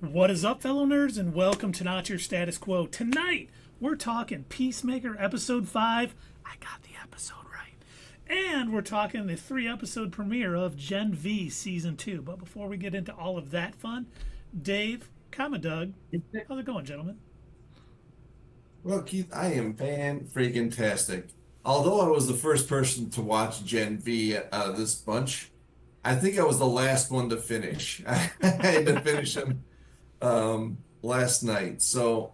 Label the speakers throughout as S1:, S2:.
S1: What is up, fellow nerds, and welcome to Not Your Status Quo. Tonight, we're talking Peacemaker Episode 5. I got the episode right. And we're talking the 3-episode premiere of Gen V Season 2. But before we get into all of that fun, Dave, Doug, how's it going, gentlemen?
S2: Well, Keith, I am fan-freaking-tastic. Although I was the first person to watch Gen V out of this bunch, I think I was the last one to finish. I had to finish them last night. So,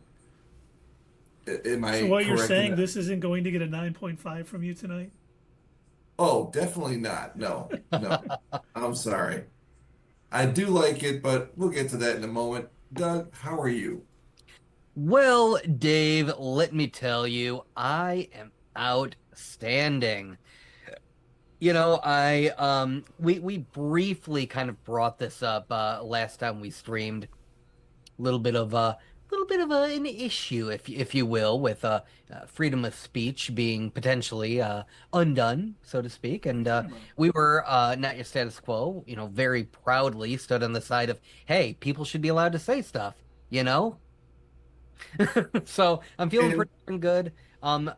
S2: am I
S1: So what you're
S2: correct in
S1: saying,
S2: that?
S1: this isn't going to get a 9.5 from you tonight?
S2: Oh, definitely not. No, no. I'm sorry. I do like it, but we'll get to that in a moment. Doug, how are you?
S3: Well, Dave, let me tell you, I am outstanding. We briefly kind of brought this up last time we streamed. An issue, if you will, with freedom of speech being potentially undone, so to speak. And we were not your status quo, very proudly stood on the side of, hey, people should be allowed to say stuff, you know? So I'm feeling
S2: And
S3: pretty darn good.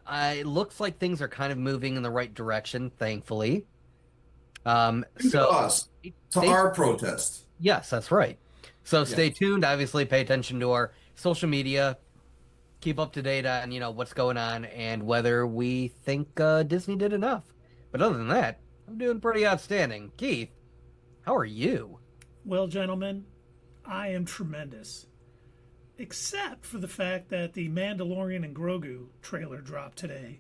S3: It looks like things are kind of moving in the right direction, thankfully.
S2: to
S3: So
S2: us, to
S3: stay,
S2: our protest.
S3: yes, that's right. So stay
S2: Yes.
S3: tuned. Obviously, pay attention to our social media. Keep up to date on, what's going on and whether we think Disney did enough. But other than that, I'm doing pretty outstanding. Keith, how are you?
S1: Well, gentlemen, I am tremendous. Except for the fact that the Mandalorian and Grogu trailer dropped today.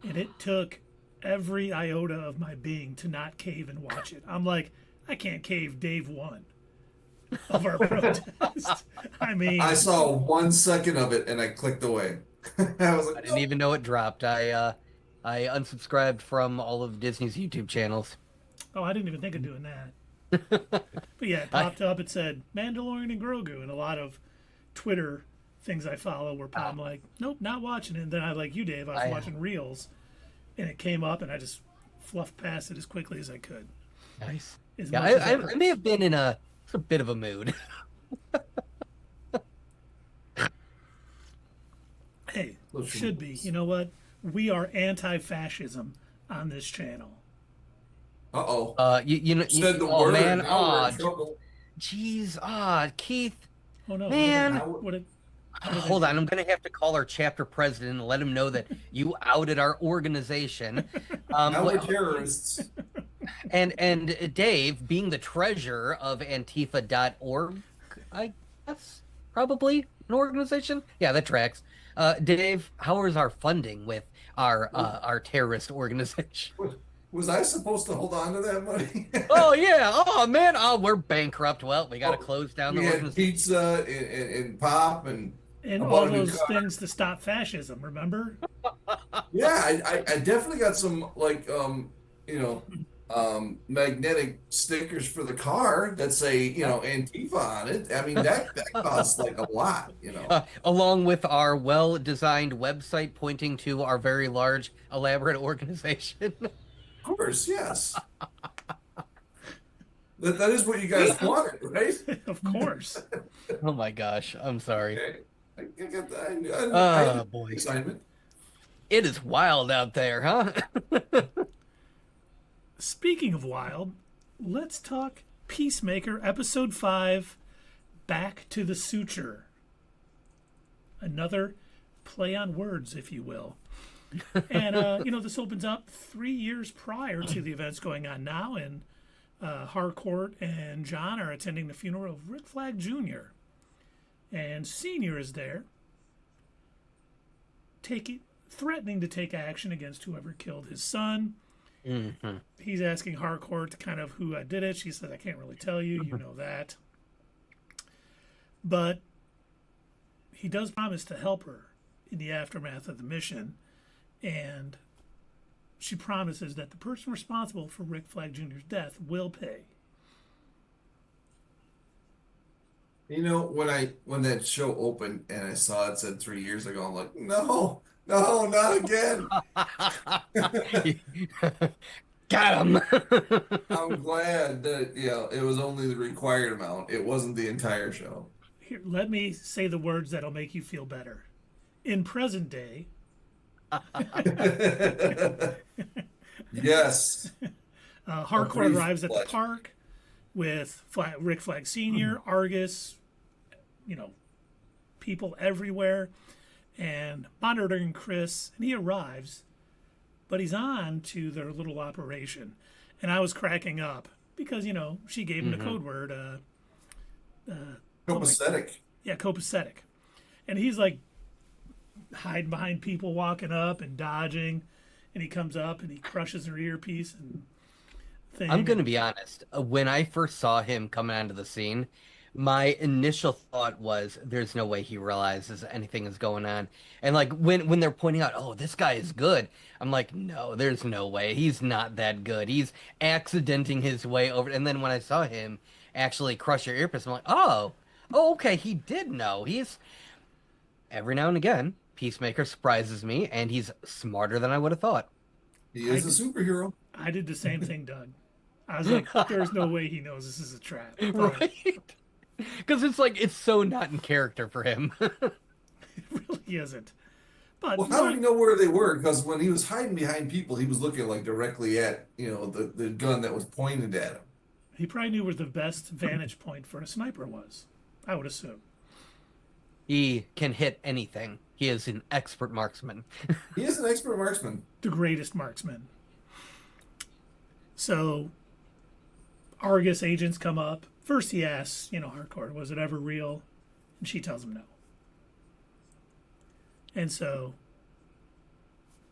S1: And it took every iota of my being to not cave and watch it. I'm like, I can't cave Dave 1 of our protest. I mean,
S2: I saw 1 second of it and I clicked away. I was
S3: I
S2: like,
S3: didn't even know it dropped. I unsubscribed from all of Disney's YouTube channels.
S1: oh, I didn't even think of doing that. But yeah, it
S3: I,
S1: popped up. It said Mandalorian and Grogu, and a lot of Twitter things I follow were I'm like, nope, not watching it. And then I, like you, Dave, I was
S3: I
S1: watching Reels, and it came up, and I just fluffed past it as quickly as I could,
S3: Nice.
S1: as
S3: Yeah,
S1: much as it
S3: I may
S1: hurts.
S3: have been in a bit of a mood.
S1: Hey,
S2: social
S1: should be.
S2: medias.
S1: You know what? We are anti-fascism on this channel.
S2: Uh-oh.
S3: You
S2: Said the
S3: oh
S2: word.
S3: man,
S2: Now we're in trouble.
S3: jeez, Keith,
S1: Oh no! What did I?
S3: man.
S2: Now,
S1: What did? What did I
S3: Hold
S1: do?
S3: on, I'm gonna have to call our chapter president and let him know that you outed our organization.
S2: now we're
S3: Well,
S2: terrorists.
S3: and Dave, being the treasurer of Antifa.org, I guess probably an organization. Yeah, that tracks. Dave, how is our funding with our terrorist organization?
S2: Was I supposed to hold on to that money?
S3: Oh yeah. Oh man. Oh, we're bankrupt. Well, we got to
S2: Oh,
S3: close down the
S2: we had
S3: organization.
S2: pizza and pop, and
S1: And
S2: I
S1: all
S2: bought a new
S1: those
S2: car.
S1: things to stop fascism. Remember?
S2: Yeah, I definitely got some like magnetic stickers for the car that say Antifa on it. I mean that costs like a lot.
S3: Along with our well-designed website pointing to our very large, elaborate organization.
S2: Of course, yes. That is what you guys wanted, right?
S1: Of course.
S3: Oh my gosh. I'm sorry.
S2: Okay. I got that. I
S3: Oh
S2: had the
S3: boy.
S2: assignment.
S3: It is wild out there, huh?
S1: Speaking of wild, let's talk Peacemaker Episode 5, Back to the Suture. Another play on words, if you will. And, this opens up 3 years prior to the events going on now, and Harcourt and John are attending the funeral of Rick Flag Jr. And Sr. is there, threatening to take action against whoever killed his son.
S3: hmm
S1: He's asking Harcourt kind of who did it. She said, I can't really tell you. You know that. But he does promise to help her in the aftermath of the mission. And she promises that the person responsible for Rick Flag Jr.'s death will pay.
S2: When that show opened and I saw it said 3 years ago, I'm like, no, not again.
S3: Got him.
S2: I'm glad that, it was only the required amount. It wasn't the entire show.
S1: Here, let me say the words that'll make you feel better. In present day,
S2: Yes.
S1: Harcourt arrives at the
S2: Pleasure.
S1: park with Rick Flag Sr., Argus, you know, people everywhere, and monitoring Chris. And he arrives, but he's on to their little operation. And I was cracking up because, she gave him the code word.
S2: Copacetic.
S1: Yeah, copacetic. And he's like hiding behind people walking up and dodging. And he comes up and he crushes her earpiece and thing.
S3: I'm gonna be honest. When I first saw him coming onto the scene, my initial thought was, "There's no way he realizes anything is going on." And like when they're pointing out, "Oh, this guy is good," I'm like, "No, there's no way. He's not that good. He's accidenting his way over." And then when I saw him actually crush your earpiece, I'm like, "Oh, okay, he did know." He's every now and again, Peacemaker surprises me, and he's smarter than I would have thought.
S2: He is a superhero.
S1: I did the same thing, Doug. I was like, there's no way he knows this is a trap. But
S3: Right? Because it's so not in character for him.
S1: it really isn't. But
S2: Well, how did he know where they were? Because when he was hiding behind people, he was looking like directly at, the gun that was pointed at him.
S1: he probably knew where the best vantage point for a sniper was, I would assume.
S3: He can hit anything. He is an expert marksman.
S2: He is an expert marksman.
S1: The greatest marksman. So, Argus agents come up. First he asks, Harcourt, was it ever real? And she tells him no. And so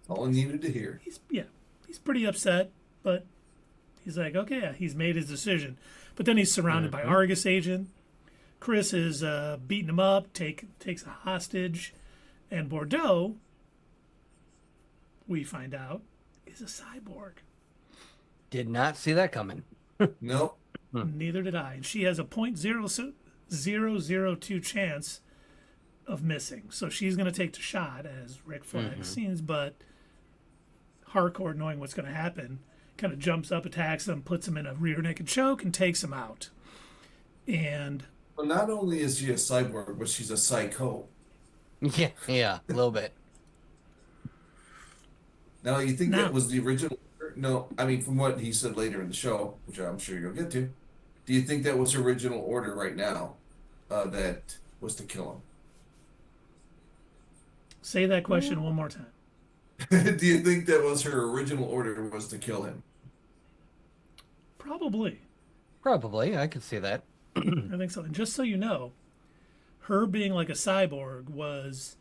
S2: All he needed to hear.
S1: he's pretty upset, but he's like, okay, yeah, he's made his decision. But then he's surrounded by Argus agent. Chris is beating him up, takes a hostage, and Bordeaux, we find out, is a cyborg.
S3: Did not see that coming.
S2: Nope.
S1: Neither did I. And she has a .002 chance of missing. So she's going to take the shot, as Rick Flag scenes, but Harcourt, knowing what's going to happen, kind of jumps up, attacks him, puts him in a rear naked choke, and takes him out. And
S2: But not only is she a cyborg, but she's a psycho.
S3: Yeah, a little bit.
S2: Now, you think
S1: No.
S2: that was the original? No, I mean, from what he said later in the show, which I'm sure you'll get to, do you think that was her original order right now? That was to kill him?
S1: say that question one more time.
S2: Do you think that was her original order was to kill him?
S1: Probably.
S3: Probably, I could see that.
S1: I think so. And just so you know, her being like a cyborg was,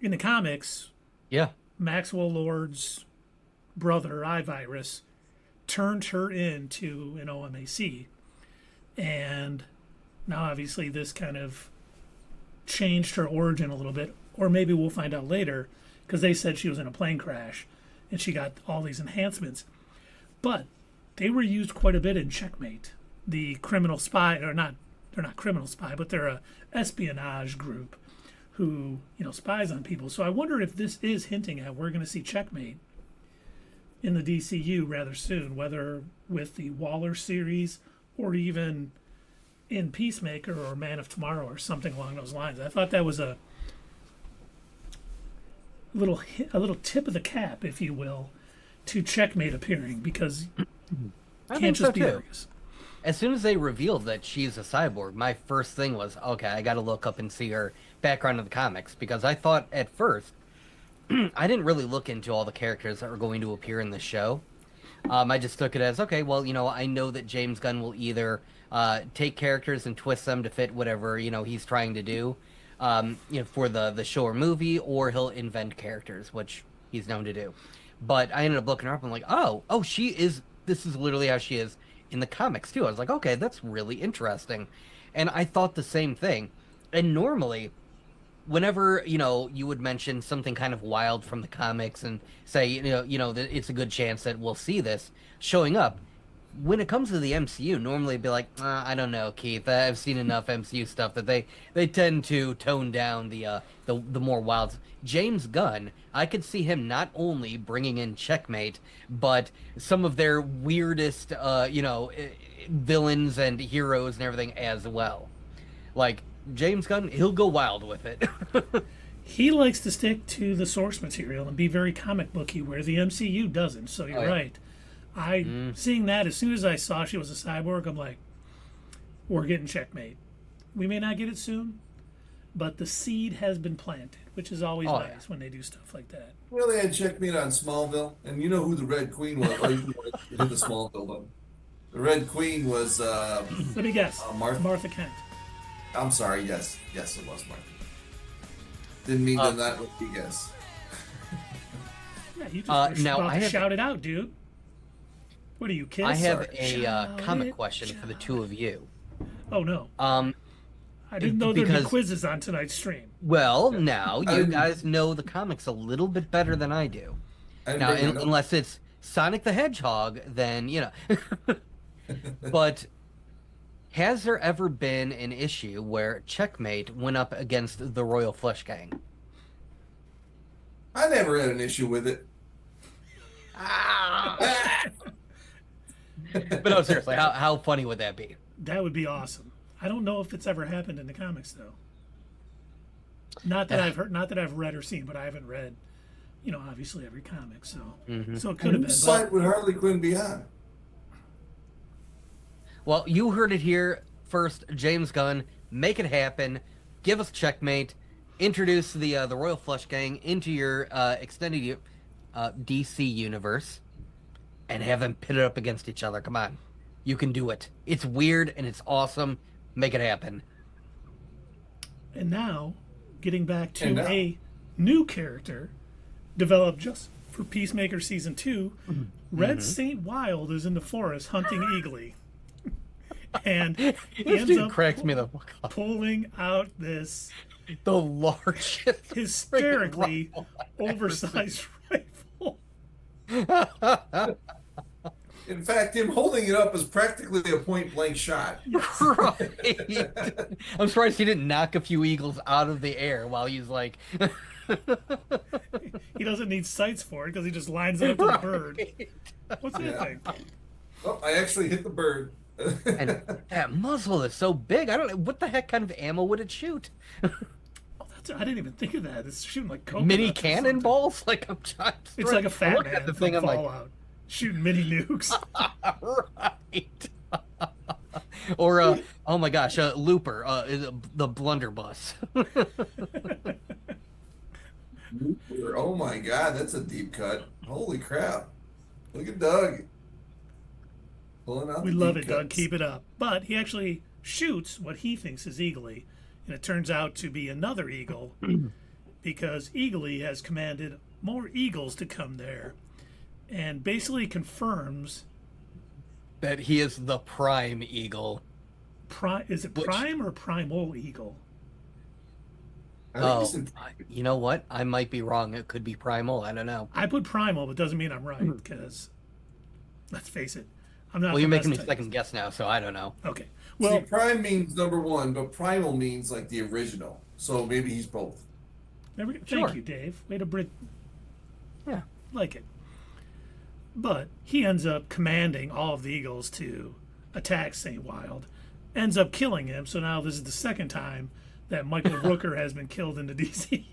S1: in the comics,
S3: Yeah.
S1: Maxwell Lord's brother, I-Virus, turned her into an OMAC. And now, obviously, this kind of changed her origin a little bit. Or maybe we'll find out later, because they said she was in a plane crash and she got all these enhancements. But they were used quite a bit in Checkmate. The criminal spy, or not, they're not criminal spy, but they're a espionage group who, spies on people. So I wonder if this is hinting at we're going to see Checkmate in the DCU rather soon, whether with the Waller series or even in Peacemaker or Man of Tomorrow or something along those lines. I thought that was a little tip of the cap, if you will, to Checkmate appearing, because
S3: I
S1: can't
S3: think
S1: just
S3: so
S1: be
S3: too.
S1: Argus.
S3: As soon as they revealed that she's a cyborg, my first thing was, okay, I got to look up and see her background in the comics, because I thought at first, I didn't really look into all the characters that were going to appear in the show. I just took it as, okay, well, I know that James Gunn will either take characters and twist them to fit whatever, he's trying to do, for the show or movie, or he'll invent characters, which he's known to do. But I ended up looking her up and like, oh, this is literally how she is in the comics too. I was like, okay, that's really interesting. And I thought the same thing. And normally, whenever, you would mention something kind of wild from the comics and say, that it's a good chance that we'll see this showing up, when it comes to the MCU, normally it'd be like, I don't know, Keith. I've seen enough MCU stuff that they tend to tone down the more wild. James Gunn, I could see him not only bringing in Checkmate, but some of their weirdest, villains and heroes and everything as well. Like James Gunn, he'll go wild with it.
S1: He likes to stick to the source material and be very comic booky, where the MCU doesn't. So you're right. Seeing that, as soon as I saw she was a cyborg, I'm like, we're getting Checkmate. We may not get it soon, but the seed has been planted, which is always nice when they do stuff like that.
S2: Well, they had Checkmate on Smallville, and you know who the Red Queen was. Oh, you did the Smallville one. The Red Queen was
S1: Let me guess. Martha Kent.
S2: I'm sorry. Yes, it was Martha. Didn't mean to not let you guess.
S1: Yeah, you just
S3: now
S1: about to shout it out, dude. What are you, kids?
S3: I have a comic question for the two of you.
S1: Oh no. I didn't know there'd be quizzes on tonight's stream.
S3: Well, now you guys know the comics a little bit better than I do. Now, unless it's Sonic the Hedgehog, then But has there ever been an issue where Checkmate went up against the Royal Flush Gang?
S2: I never had an issue with it.
S3: But no, seriously, how funny would that be?
S1: That would be awesome. I don't know if it's ever happened in the comics though. Not that I've heard, not that I've read or seen, but I haven't read, obviously every comic. So, so it could have been.
S2: Whose side would Harley Quinn be on?
S3: Well, you heard it here first, James Gunn. Make it happen. Give us Checkmate. Introduce the Royal Flush Gang into your extended DC universe, and have them pitted up against each other. Come on, you can do it. It's weird and it's awesome. Make it happen.
S1: And now, getting back to a new character developed just for Peacemaker Season 2, Red Saint Wild is in the forest hunting Eagly. And he ends up
S3: cracks me the fuck up.
S1: Pulling out the
S3: largest
S1: hysterically oversized rifle.
S2: In fact, him holding it up is practically a point-blank shot.
S3: Right. I'm surprised he didn't knock a few eagles out of the air while he's like...
S1: He doesn't need sights for it because he just lines it up to the bird. What's that thing?
S2: Oh, I actually hit the bird.
S3: And that muzzle is so big. I don't know. What the heck kind of ammo would it shoot?
S1: I didn't even think of that. It's shooting like coconuts.
S3: Mini cannonballs? Like I'm trying to...
S1: It's like a fat man from Fallout. Shooting mini nukes.
S3: Right. Or, oh my gosh, Looper, the blunderbuss.
S2: Looper, oh my god, that's a deep cut. Holy crap. Look at Doug. Pulling out
S1: we love it, cuts. Doug. Keep it up. But he actually shoots what he thinks is Eagly, and it turns out to be another eagle because Eagly has commanded more eagles to come there. And basically confirms
S3: that he is the prime eagle.
S1: Is it prime or primal eagle?
S3: You know what? I might be wrong. It could be primal. I don't know.
S1: I put primal, but doesn't mean I'm right because, let's face it, I'm not.
S3: Well, you're making me second guess now, so I don't know.
S1: Okay.
S2: Well, see, prime means number one, but primal means like the original. So maybe he's both.
S1: Thank you, Dave. Way to bring.
S3: Yeah,
S1: like it. But he ends up commanding all of the eagles to attack Saint Wild, ends up killing him. So now this is the second time that Michael Rooker has been killed in the DCU.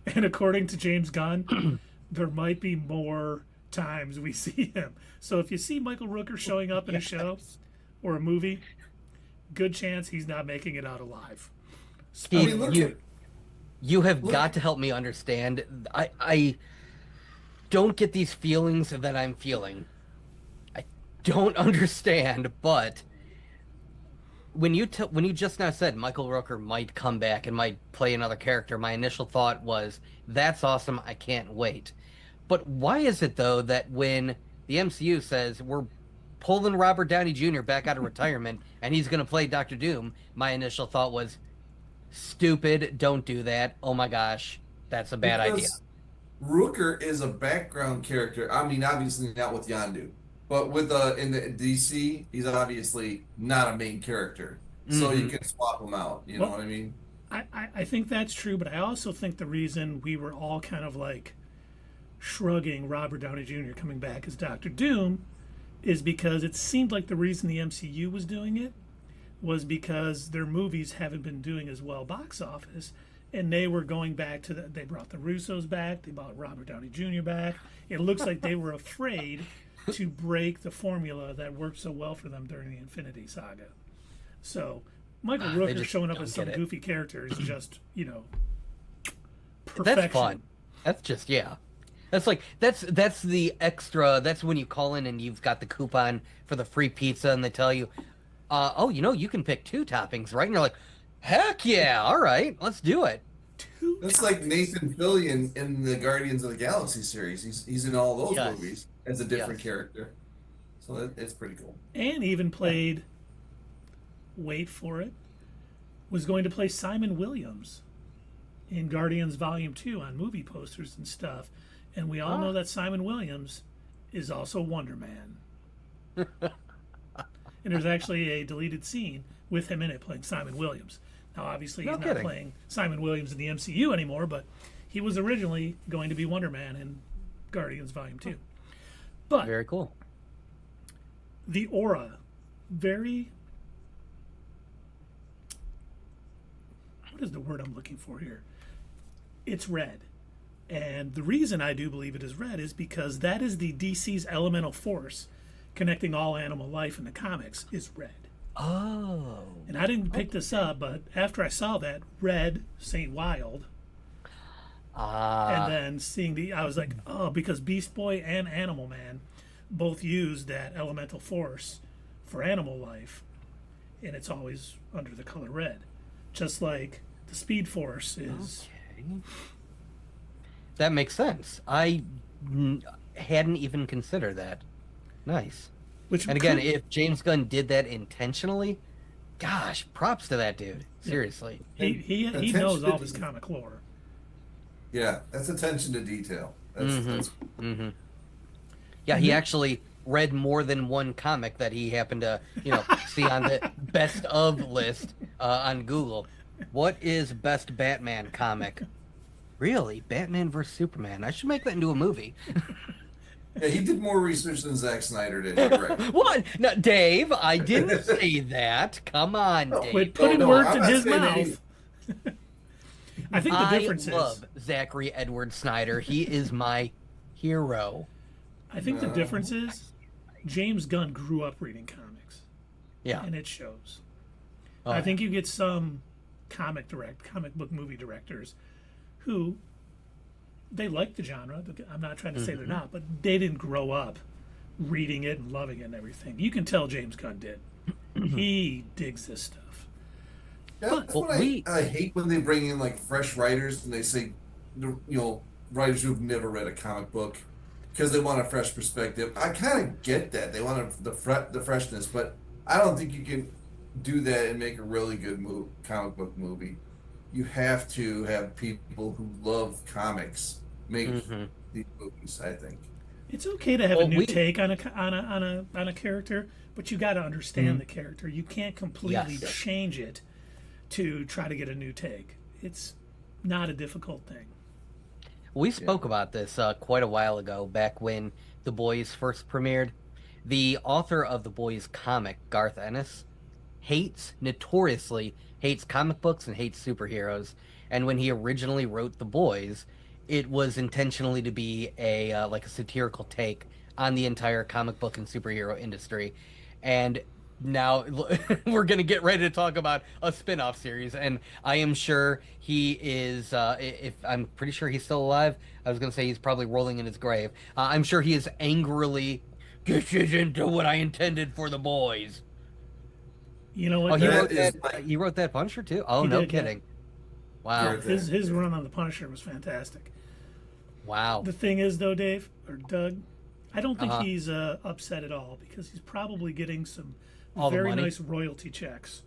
S1: And according to James Gunn, there might be more times we see him. So if you see Michael Rooker showing up in a show or a movie, good chance he's not making it out alive.
S3: Steve, you have got to help me understand. I don't get these feelings that I'm feeling. I don't understand, but when you just now said Michael Rooker might come back and might play another character, my initial thought was, that's awesome, I can't wait. But why is it, though, that when the MCU says we're pulling Robert Downey Jr. back out of retirement and he's going to play Doctor Doom, my initial thought was, stupid, don't do that. Oh my gosh, that's a bad idea.
S2: Rooker is a background character. I mean, obviously not with Yondu, but with in the DC, he's obviously not a main character. So you can swap him out. You know what I mean?
S1: I think that's true, but I also think the reason we were all kind of like shrugging Robert Downey Jr. coming back as Doctor Doom is because it seemed like the reason the MCU was doing it was because their movies haven't been doing as well box office, and they were going back to they brought the Russos back, they brought Robert Downey Jr. back. It looks like they were afraid to break the formula that worked so well for them during the Infinity Saga. So Michael Rooker showing up as some goofy character is just, perfection.
S3: That's fun. That's just, yeah. That's like, that's the extra, that's when you call in and you've got the coupon for the free pizza and they tell you, you can pick 2 toppings, right? And you're like, heck yeah, all right, let's do it.
S2: That's like Nathan Fillion in the Guardians of the Galaxy series. He's in all those movies as a different character. So it's pretty cool.
S1: And even played, wait for it, was going to play Simon Williams in Guardians Volume 2 on movie posters and stuff. And we all know that Simon Williams is also Wonder Man. And there's actually a deleted scene with him in it playing Simon Williams. Now, obviously, he's not playing Simon Williams in the MCU anymore, but he was originally going to be Wonder Man in Guardians Volume 2. But
S3: very cool.
S1: The aura, very... What is the word I'm looking for here? It's red. And the reason I do believe it is red is because that is the DC's elemental force connecting all animal life in the comics is red.
S3: Oh.
S1: And I didn't pick this up, but after I saw that, red, Saint Wild, and then seeing I was like, oh, because Beast Boy and Animal Man both use that elemental force for animal life, and it's always under the color red. Just like the Speed Force is...
S3: Okay. That makes sense. I hadn't even considered that. Nice. And again, if James Gunn did that intentionally, gosh, props to that dude. Seriously.
S1: He knows all his comic lore.
S2: Yeah, that's attention to detail. That's...
S3: Yeah, he actually read more than one comic that he happened to, see on the best of list on Google. What is best Batman comic? Really? Batman vs. Superman. I should make that into a movie.
S2: Yeah, he did more research than Zack Snyder did. Right?
S3: What? No, Dave, I didn't say that. Come on, Dave.
S1: Quit putting words in his mouth. I think the difference is... I love
S3: Zachary Edward Snyder. He is my hero.
S1: I think the difference is James Gunn grew up reading comics.
S3: Yeah.
S1: And it shows. I think you get some comic book movie directors who they like the genre. I'm not trying to say they're not, but they didn't grow up reading it and loving it and everything. You can tell James Gunn did. He digs this stuff.
S2: That's what I hate when they bring in like fresh writers and they say, writers who've never read a comic book because they want a fresh perspective. I kind of get that. They want the freshness, but I don't think you can do that and make a really good comic book movie. You have to have people who love comics make these movies. I think
S1: it's okay to have a new take on a character, but you got to understand the character. You can't completely change it to try to get a new take. It's not a difficult thing.
S3: We spoke about this quite a while ago, back when The Boys first premiered. The author of The Boys comic, Garth Ennis, notoriously hates comic books and hates superheroes. And when he originally wrote The Boys, it was intentionally to be a satirical take on the entire comic book and superhero industry. And now we're going to get ready to talk about a spin-off series, and I am sure he is, I'm pretty sure he's still alive. I was going to say he's probably rolling in his grave. I'm sure he is angrily, this isn't what I intended for The Boys.
S1: You know what?
S3: He wrote that Punisher too? Oh, no kidding. Yeah. Wow.
S1: His run on the Punisher was fantastic.
S3: Wow.
S1: The thing is, though, Dave, or Doug, I don't think he's upset at all because he's probably getting some very nice royalty checks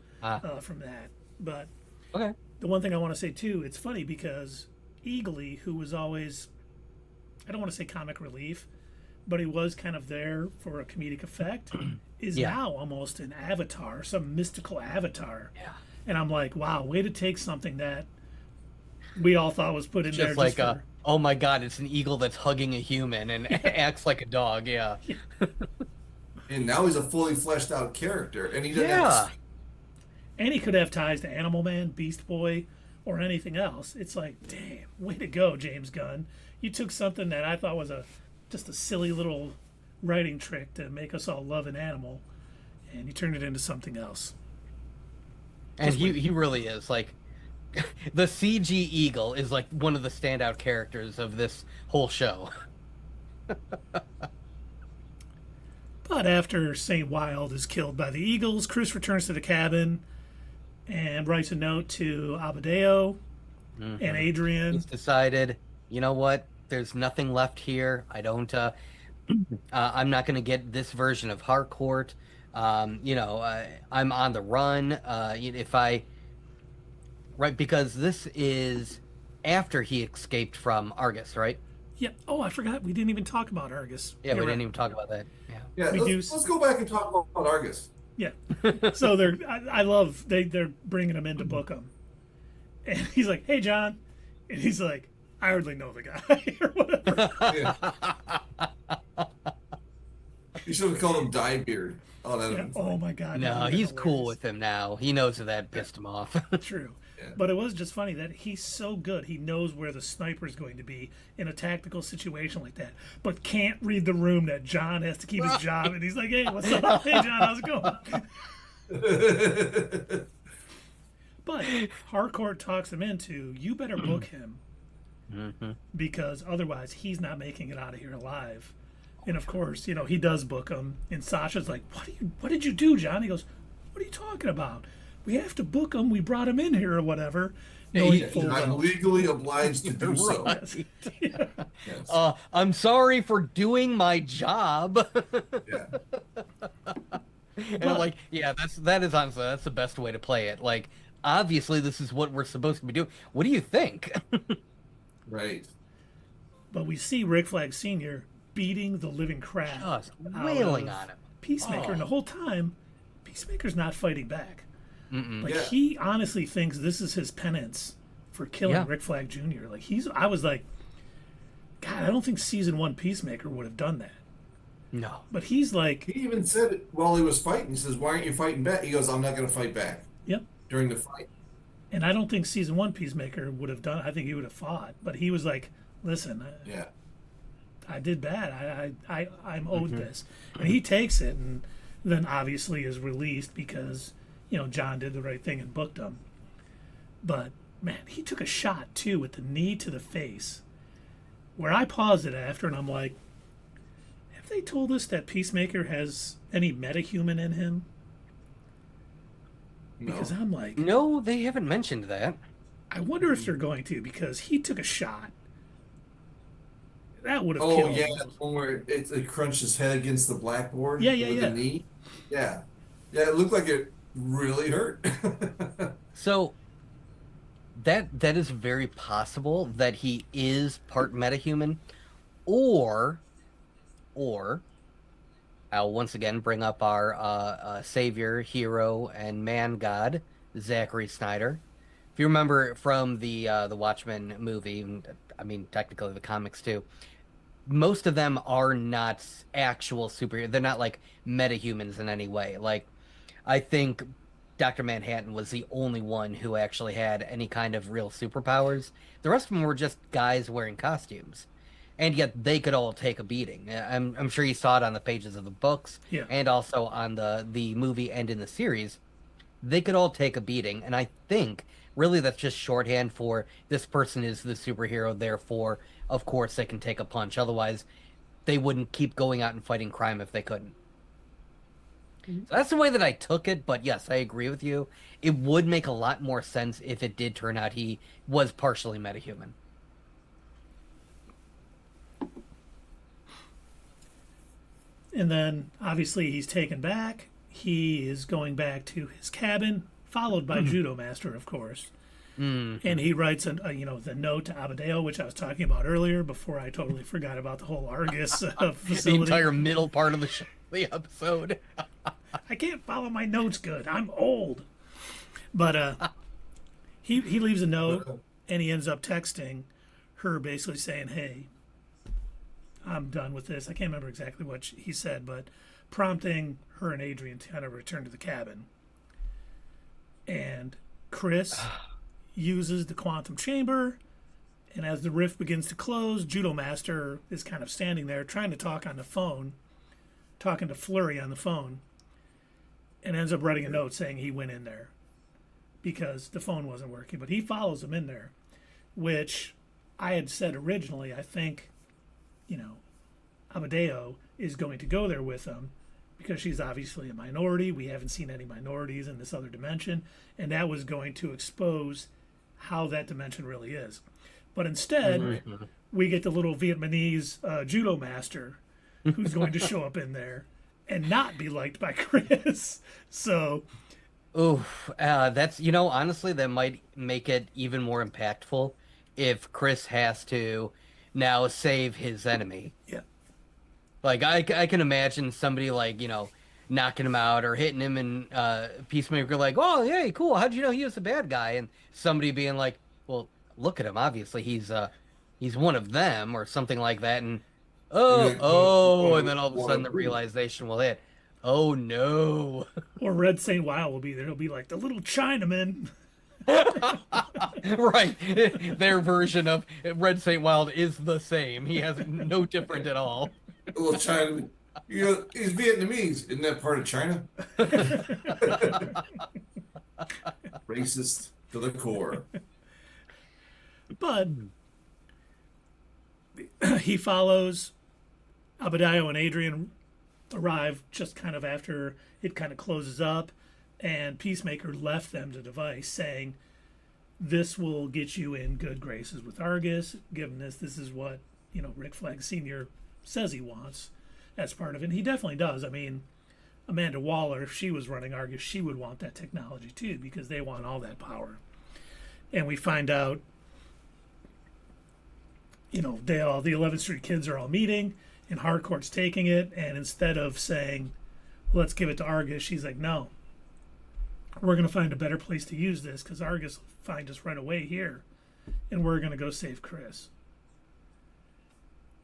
S1: from that. But the one thing I want to say, too, it's funny because Eagly, who was always I don't want to say comic relief, but he was kind of there for a comedic effect, is now almost an avatar, some mystical avatar.
S3: Yeah.
S1: And I'm like, wow, way to take something that we all thought was put in
S3: Just
S1: there
S3: like
S1: just for...
S3: oh my God, it's an eagle that's hugging a human and acts like a dog. Yeah.
S2: And now he's a fully fleshed out character, and he doesn't have
S3: Yeah.
S2: to speak.
S1: And he could have ties to Animal Man, Beast Boy, or anything else. It's like, damn, way to go, James Gunn. You took something that I thought was just a silly little writing trick to make us all love an animal, and you turned it into something else.
S3: And he really is like the CG eagle is like one of the standout characters of this whole show.
S1: But after St. Wild is killed by the Eagles, Chris returns to the cabin and writes a note to Abadeo and Adrian.
S3: He's decided, you know what? There's nothing left here. I don't. I'm not going to get this version of Harcourt. I'm on the run. Because this is after he escaped from Argus, right?
S1: Yeah. Oh, I forgot. We didn't even talk about Argus.
S3: Yeah, we didn't even talk about that. Yeah.
S2: Yeah, let's go back and talk about Argus.
S1: Yeah. So I love they're bringing him in to book him, and he's like, "Hey, John," and he's like, "I hardly know the guy," or whatever.
S2: Yeah. You should have called him Diebeard. Oh,
S1: oh my God.
S3: No, he's cool with him now. He knows that pissed him off.
S1: True.
S2: Yeah.
S1: But it was just funny that he's so good. He knows where the sniper's going to be in a tactical situation like that, but can't read the room that John has to keep his job. And he's like, "Hey, what's up? Hey, John, how's it going?" But Harcourt talks him into, you better book him because otherwise he's not making it out of here alive. And of course, he does book him. And Sasha's like, what did you do, John? He goes, "What are you talking about? We have to book him. We brought him in here or whatever."
S2: I'm legally obliged to do so.
S3: Right.
S1: Yeah.
S2: Yes.
S3: I'm sorry for doing my job.
S2: Yeah.
S3: And I'm like, yeah, that is honestly that's the best way to play it. Like, obviously, this is what we're supposed to be doing. What do you think?
S2: Right.
S1: But we see Rick Flag Sr. beating the living crap
S3: Just
S1: out
S3: wailing
S1: of
S3: on him.
S1: Peacemaker, and the whole time, Peacemaker's not fighting back. Like,
S2: Yeah.
S1: he honestly thinks this is his penance for killing Rick Flag Jr. Like, I was like, God, I don't think season 1 Peacemaker would have done that.
S3: No.
S1: But he's like,
S2: He even said it while he was fighting. He says, "Why aren't you fighting back?" He goes, "I'm not going to fight back."
S1: yep.
S2: During the fight.
S1: And I don't think season 1 Peacemaker would have done. I think he would have fought. But he was like, "Listen,
S2: Yeah.
S1: I did bad. I'm owed this," and he takes it, and then obviously is released because John did the right thing and booked him. But man, he took a shot too with the knee to the face, where I paused it after, and I'm like, have they told us that Peacemaker has any metahuman in him?
S2: No.
S1: Because I'm like,
S3: No, they haven't mentioned that.
S1: I wonder if they're going to, because he took a shot. That would have
S2: Oh,
S1: killed
S2: yeah.
S1: him.
S2: That one where it crunched his head against the blackboard
S1: Yeah,
S2: with the knee. Yeah. Yeah, it looked like it really hurt.
S3: So that is very possible that he is part metahuman, or I'll once again bring up our savior, hero, and man god, Zachary Snyder. If you remember from the Watchmen movie, I mean technically the comics too, most of them are not actual superheroes. They're not like metahumans in any way. Like, I think Dr. Manhattan was the only one who actually had any kind of real superpowers. The rest of them were just guys wearing costumes. And yet they could all take a beating. I'm sure you saw it on the pages of the books and also on the movie and in the series. They could all take a beating. And I think really that's just shorthand for this person is the superhero, therefore, of course, they can take a punch. Otherwise, they wouldn't keep going out and fighting crime if they couldn't. So that's the way that I took it, but yes, I agree with you. It would make a lot more sense if it did turn out he was partially metahuman.
S1: And then, obviously, he's taken back. He is going back to his cabin, followed by Judo Master, of course. And he writes the note to Abadeo, which I was talking about earlier before I totally forgot about the whole Argus facility.
S3: The entire middle part of the episode.
S1: I can't follow my notes good. I'm old. But he leaves a note, and he ends up texting her basically saying, hey, I'm done with this. I can't remember exactly what he said, but prompting her and Adrian to kind of return to the cabin. And Chris uses the quantum chamber, and as the rift begins to close, Judo Master is kind of standing there trying to talk on the phone, talking to Flurry on the phone, and ends up writing a note saying he went in there because the phone wasn't working. But he follows him in there, which I had said originally, I think, Abadeo is going to go there with him because she's obviously a minority. We haven't seen any minorities in this other dimension, and that was going to expose how that dimension really is. But instead, we get the little Vietnamese judo master who's going to show up in there and not be liked by Chris. So,
S3: that's, honestly, that might make it even more impactful if Chris has to now save his enemy.
S1: Yeah.
S3: Like, I can imagine somebody, like, knocking him out or hitting him in Peacemaker, like, oh, yeah, cool. How'd you know he was a bad guy? And somebody being like, well, look at him. Obviously, he's one of them or something like that. And, and then all of a sudden the realization will hit. Oh, no.
S1: Or Red St. Wild will be there. He'll be like, the little Chinaman.
S3: Right. Their version of Red St. Wild is the same. He has no different at all.
S2: A little Chinaman. He's Vietnamese. Isn't that part of China? Racist to the core.
S1: But he follows Abadeo, and Adrian arrive just kind of after it kind of closes up, and Peacemaker left them the device saying, this will get you in good graces with Argus, given this is what, Rick Flag Sr. says he wants as part of it. And he definitely does. I mean, Amanda Waller, if she was running Argus, she would want that technology too, because they want all that power. And we find out, the 11th Street kids are all meeting, and Harcourt's taking it, and instead of saying, let's give it to Argus, she's like, no, we're going to find a better place to use this, because Argus will find us right away here, and we're going to go save Chris.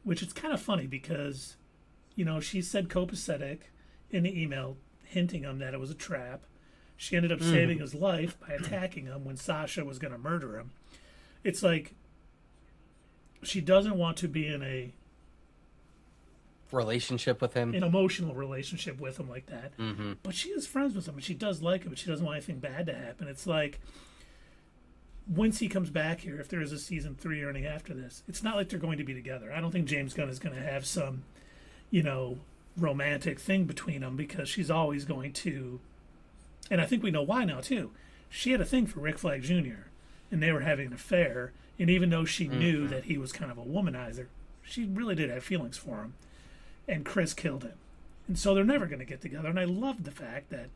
S1: Which is kind of funny because, she said copacetic in the email, hinting him that it was a trap. She ended up saving his life by attacking him when Sasha was going to murder him. It's like she doesn't want to be in a
S3: relationship with him,
S1: an emotional relationship with him like that. But she is friends with him, and she does like him, but she doesn't want anything bad to happen. It's like, once he comes back here, if there is a season 3 or anything after this, it's not like they're going to be together. I don't think James Gunn is going to have some, romantic thing between them, because she's always going to, and I think we know why now too. She had a thing for Rick Flag Jr., and they were having an affair, and even though she knew that he was kind of a womanizer, she really did have feelings for him, and Chris killed him. And so they're never going to get together, and I love the fact that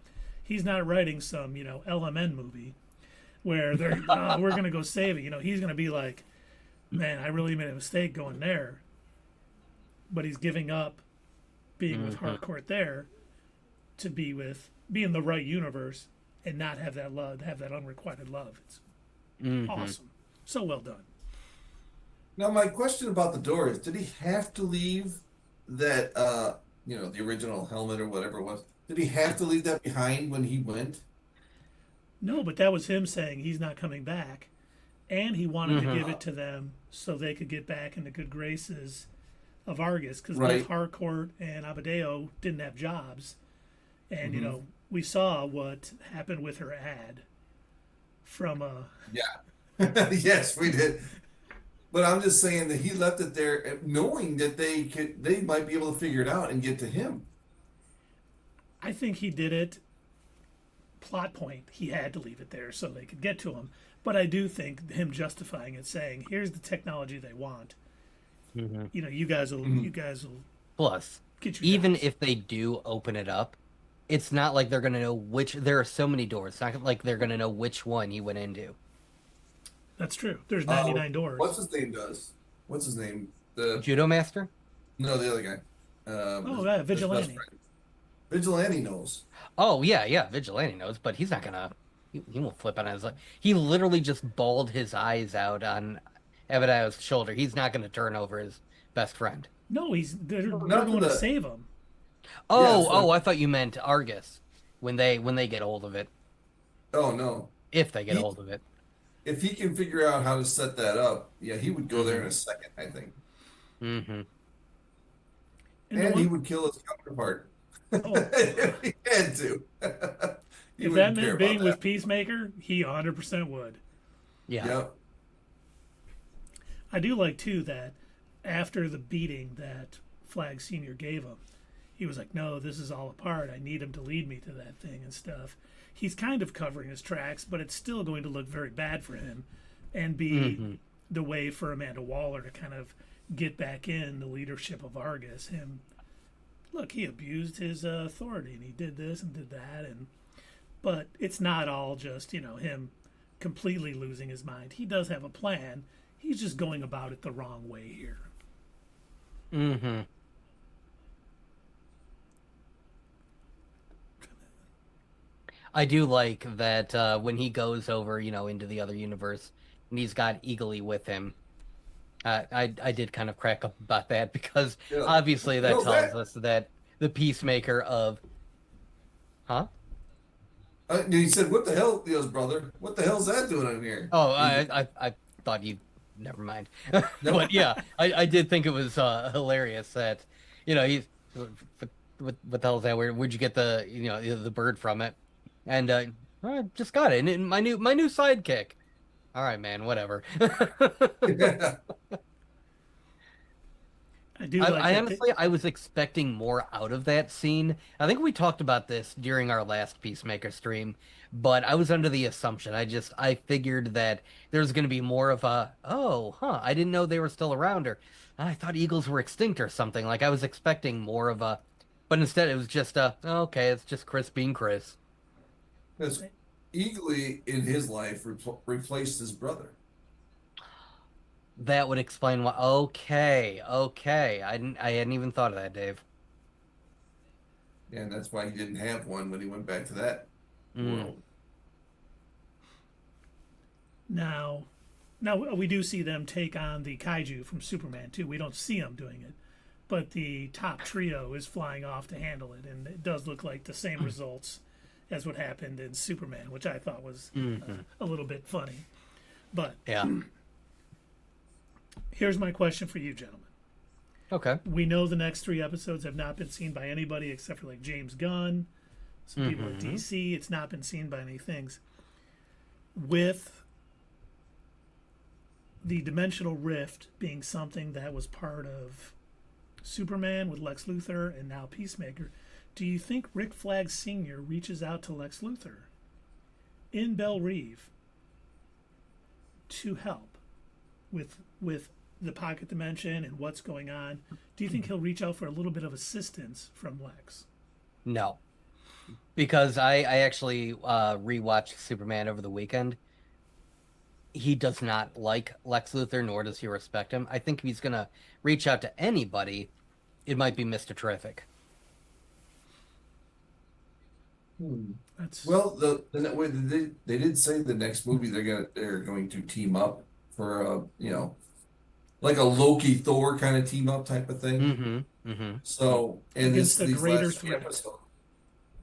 S1: he's not writing some, LMN movie where they're we're going to go save it. He's going to be like, man, I really made a mistake going there. But he's giving up being with Harcourt there to be in the right universe and not have that love, have that unrequited love. It's awesome. So well done.
S2: Now, my question about the door is, did he have to leave that, the original helmet or whatever it was? Did he have to leave that behind when he went?
S1: No, but that was him saying he's not coming back. And he wanted to give it to them so they could get back in the good graces of Argus, because both Harcourt and Abadeo didn't have jobs. And, we saw what happened with her ad from...
S2: Yeah. Yes, we did. But I'm just saying that he left it there knowing that they might be able to figure it out and get to him.
S1: I think he did it. Plot point, he had to leave it there so they could get to him. But I do think him justifying it, saying, here's the technology they want. You guys will
S3: Plus,
S1: get
S3: even if they do open it up, it's not like they're going to know there are so many doors. It's not like they're going to know which one he went into.
S1: That's true. There's
S2: Uh,
S1: 99 doors.
S2: what's his name does? What's his name? The
S3: Judo master?
S2: No, the other guy.
S1: Oh,
S2: His best
S1: Vigilante.
S2: friend. Vigilante knows.
S3: Oh yeah, yeah. Vigilante knows, but he's not gonna. He won't flip on his. He literally just bawled his eyes out on Abadayo's shoulder. He's not gonna turn over his best friend.
S1: No, they're
S2: Not to
S1: going to
S2: the.
S1: save him.
S2: Yeah,
S3: Oh,
S2: that's
S3: oh,
S2: what.
S3: I thought you meant Argus when they get hold of it.
S2: Oh no.
S3: If they get
S2: He
S3: hold of it.
S2: if he can figure out how to set that up, yeah, he would go there
S3: Mm-hmm.
S2: in a second, I think,
S3: Mm-hmm.
S1: And the
S2: and he
S1: one,
S2: would kill his counterpart
S1: oh,
S2: if he had to. He
S1: if that
S2: wouldn't care
S1: meant
S2: about
S1: being with
S2: that.
S1: Peacemaker, he 100% would.
S3: Yeah.
S2: Yep.
S1: I do like, too, that after the beating that Flag Sr. gave him, he was like, no, this is all a part. I need him to lead me to that thing and stuff. He's kind of covering his tracks, but it's still going to look very bad for him and be
S3: Mm-hmm.
S1: the way for Amanda Waller to kind of get back in the leadership of Argus. Look, he abused his authority and he did this and did that. But it's not all just, him completely losing his mind. He does have a plan. He's just going about it the wrong way here.
S3: Mm-hmm. I do like that when he goes over, into the other universe, and he's got Eagly with him. I did kind of crack up about that because
S2: Yeah.
S3: obviously that
S2: No,
S3: tells
S2: that.
S3: us that the Peacemaker of, huh?
S2: He said, "What the hell?" He goes, "Brother, what the hell's that doing in here?"
S3: Oh,
S2: He,
S3: I thought you. Never mind.
S2: no.
S3: But yeah, I did think it was hilarious that, he's what the hell is that? Where'd you get the bird from it? And I just got it. And my new sidekick. All right, man. Whatever.
S1: I do
S3: I,
S1: like
S3: I
S1: that.
S3: honestly, I was expecting more out of that scene. I think we talked about this during our last Peacemaker stream, but I was under the assumption. I figured that there's going to be more of a, oh, huh, I didn't know they were still around, or I thought eagles were extinct or something. Like I was expecting more of a, but instead it was just a, oh, okay, it's just Chris being Chris.
S2: Because Eagly in his life replaced his brother.
S3: That would explain why. Okay, okay. I hadn't even thought of that, Dave.
S2: Yeah, and that's why he didn't have one when he went back to that
S3: Mm.
S2: world.
S1: now, we do see them take on the kaiju from Superman too. We don't see them doing it, but the top trio is flying off to handle it, and it does look like the same results as what happened in Superman, which I thought was a little bit funny. But
S3: Yeah.
S1: here's my question for you, gentlemen.
S3: Okay.
S1: We know the next 3 episodes have not been seen by anybody except for like James Gunn, some people at DC. It's not been seen by any things. With the dimensional rift being something that was part of Superman with Lex Luthor and now Peacemaker, do you think Rick Flag Sr. reaches out to Lex Luthor in Belle Reve to help with the pocket dimension and what's going on? Do you think he'll reach out for a little bit of assistance from Lex?
S3: No. Because I actually rewatched Superman over the weekend. He does not like Lex Luthor, nor does he respect him. I think if he's gonna reach out to anybody, it might be Mr. Terrific.
S1: That's
S2: Well, they did say the next movie they're going to team up for like a Loki Thor kind of team up type of thing.
S3: Mm-hmm. Mm-hmm.
S2: So and
S1: against a
S2: these
S1: greater
S2: last 3
S1: threat.
S2: episodes,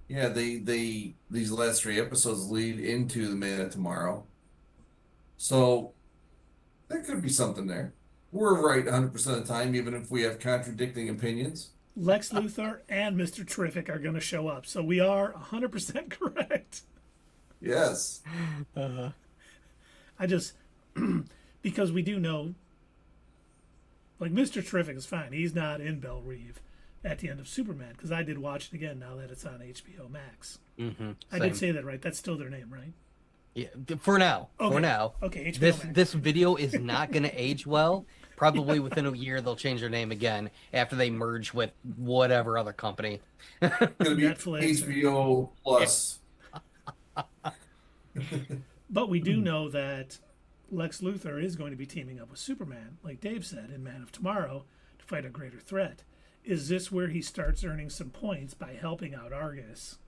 S2: yeah, these last 3 episodes lead into the Man of Tomorrow. So there could be something there. We're right 100% of the time, even if we have contradicting opinions.
S1: Lex Luthor and Mr. Terrific are going to show up, so we are 100% correct.
S2: Yes.
S1: I just because we do know, like Mr. Terrific is fine. He's not in Belle Reve at the end of Superman because I did watch it again now that it's on HBO Max.
S3: Mm-hmm.
S1: I did say that right. That's still their name, right?
S3: Yeah, for now.
S1: Okay.
S3: For now.
S1: Okay, HBO
S3: This
S1: Max.
S3: this video is not going to age well. Probably within a year they'll change their name again after they merge with whatever other company.
S2: It's gonna be
S1: Netflix.
S2: HBO Plus.
S1: But we do know that Lex Luthor is going to be teaming up with Superman, like Dave said, in Man of Tomorrow, to fight a greater threat. Is this where he starts earning some points by helping out Argus?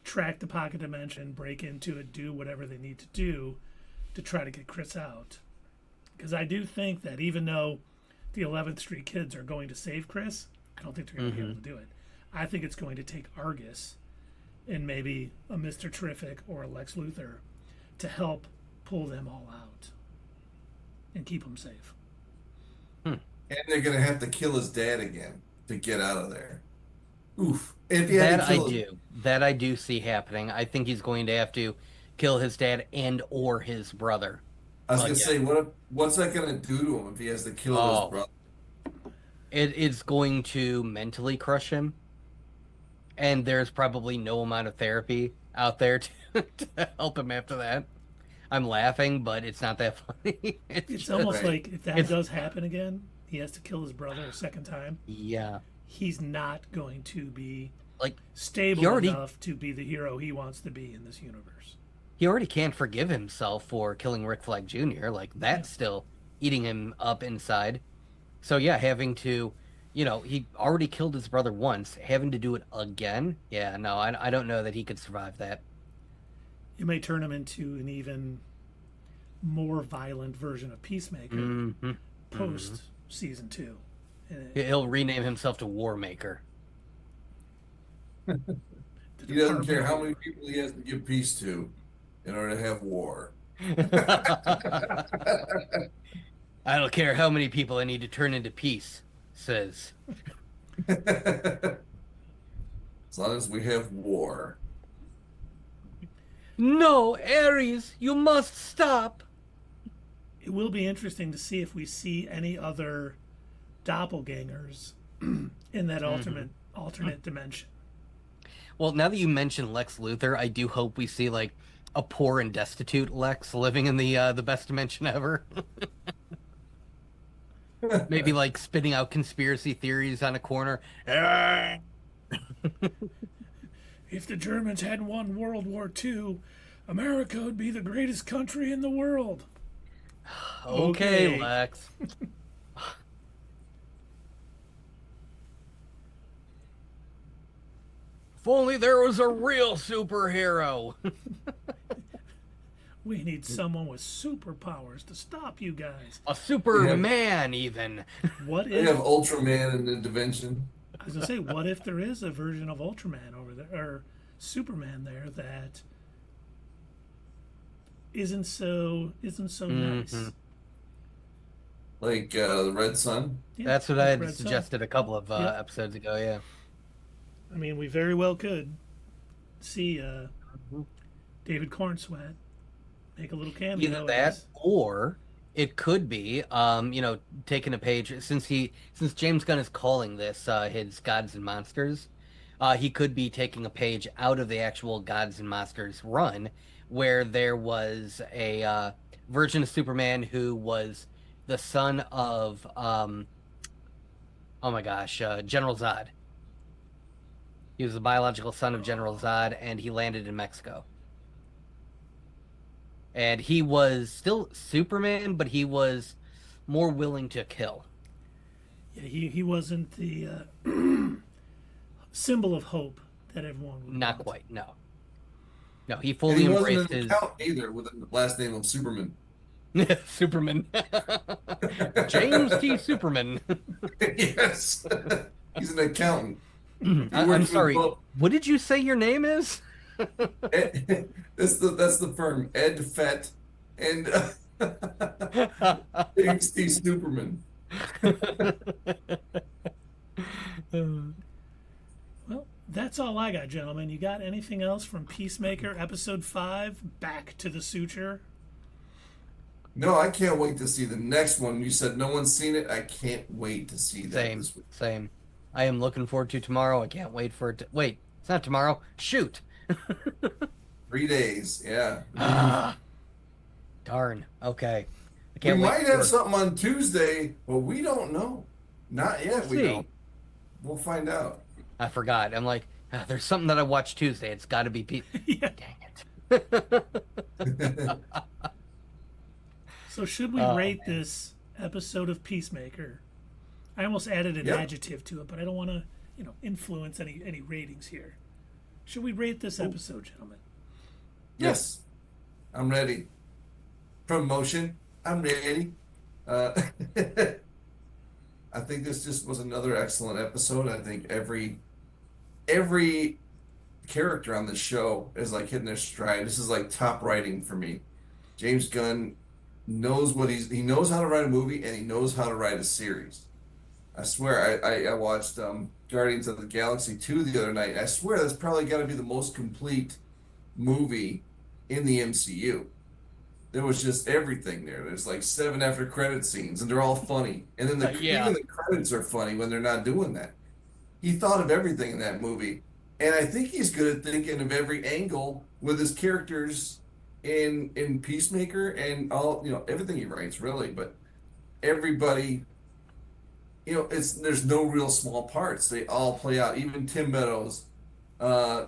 S1: Track the pocket dimension, break into it, do whatever they need to do to try to get Chris out. Because I do think that even though the 11th Street kids are going to save Chris, I don't think they're going to be able to do it. I think it's going to take Argus and maybe a Mr. Terrific or a Lex Luthor to help pull them all out and keep them safe.
S2: And they're going to have to kill his dad again to get out of there. Oof.
S3: That I do see happening. I think he's going to have to kill his dad and or his brother.
S2: I was going to say, what's that going to do to him if he has to kill his brother?
S3: It is going to mentally crush him. And there's probably no amount of therapy out there to help him after that. I'm laughing, but it's not that funny.
S1: It's almost like if that does happen again, he has to kill his brother a second time.
S3: Yeah.
S1: He's not going to be
S3: like
S1: stable enough to be the hero he wants to be in this universe.
S3: He already can't forgive himself for killing Rick Flag Jr. Like, that's still eating him up inside. So, yeah, having to... he already killed his brother once. Having to do it again? Yeah, no, I don't know that he could survive that.
S1: It may turn him into an even more violent version of Peacemaker post season 2.
S3: He'll rename himself to Warmaker.
S2: He doesn't care how many people he has to give peace to in order to have war.
S3: I don't care how many people I need to turn into peace. Says.
S2: As long as we have war.
S3: No, Ares, you must stop.
S1: It will be interesting to see if we see any other doppelgangers in that alternate dimension.
S3: Well, now that you mention Lex Luthor, I do hope we see like a poor and destitute Lex living in the best dimension ever. Maybe like spitting out conspiracy theories on a corner.
S1: If the Germans hadn't won World War II, America would be the greatest country in the world.
S3: Okay, Lex. If only there was a real superhero.
S1: We need someone with superpowers to stop you guys.
S3: A Superman, even.
S1: What
S2: if... They have Ultraman in the dimension.
S1: I was going to say, what if there is a version of Ultraman over there, or Superman there, that isn't so nice?
S2: Like the Red Sun?
S3: Yeah, that's what I had suggested a couple of episodes ago, yeah.
S1: I mean, we very well could see David Cornsweat make a little cameo.
S3: Either that, or it could be, taking a page, since James Gunn is calling this his Gods and Monsters, he could be taking a page out of the actual Gods and Monsters run, where there was a version of Superman who was the son of, General Zod. He was the biological son of General Zod, and he landed in Mexico. And he was still Superman, but he was more willing to kill.
S1: Yeah, he wasn't the symbol of hope that everyone would
S3: Not
S1: want.
S3: quite, no. No, he fully embraced his...
S2: either, with the last name of Superman.
S3: Superman. James T. Superman.
S2: Yes. He's an accountant.
S3: I'm sorry. What did you say your name is?
S2: That's the firm, Ed Fett and James T. Superman.
S1: Well, that's all I got, gentlemen. You got anything else from Peacemaker episode 5, Back to the Suture?
S2: No, I can't wait to see the next one. You said no one's seen it. I can't wait to see that.
S3: Same. I am looking forward to tomorrow. I can't wait for it to... Wait, it's not tomorrow. Shoot.
S2: 3 days, yeah.
S3: Darn. Okay.
S2: We might have something on Tuesday, but we don't know. Not yet. We don't. We'll find out.
S3: I forgot. I'm like, there's something that I watched Tuesday. It's got to be
S1: yeah.
S3: Dang it.
S1: So should we
S3: Oh,
S1: rate
S3: man.
S1: this episode of Peacemaker? I almost added an
S2: Yep.
S1: adjective to it, but I don't want to, influence any ratings here. Should we rate this episode, gentlemen?
S2: Yes, I'm ready. Promotion, I'm ready. Uh, I think this just was another excellent episode. I think every character on the show is like hitting their stride. This is like top writing for me. James Gunn knows he knows how to write a movie and he knows how to write a series. I swear I watched Guardians of the Galaxy 2 the other night. I swear that's probably got to be the most complete movie in the MCU. There was just everything there. There's like 7 after credit scenes, and they're all funny. And then
S3: Yeah.
S2: even the credits are funny when they're not doing that. He thought of everything in that movie, and I think he's good at thinking of every angle with his characters in Peacemaker and all everything he writes really. But everybody, there's no real small parts. They all play out. Even Tim Meadows, uh,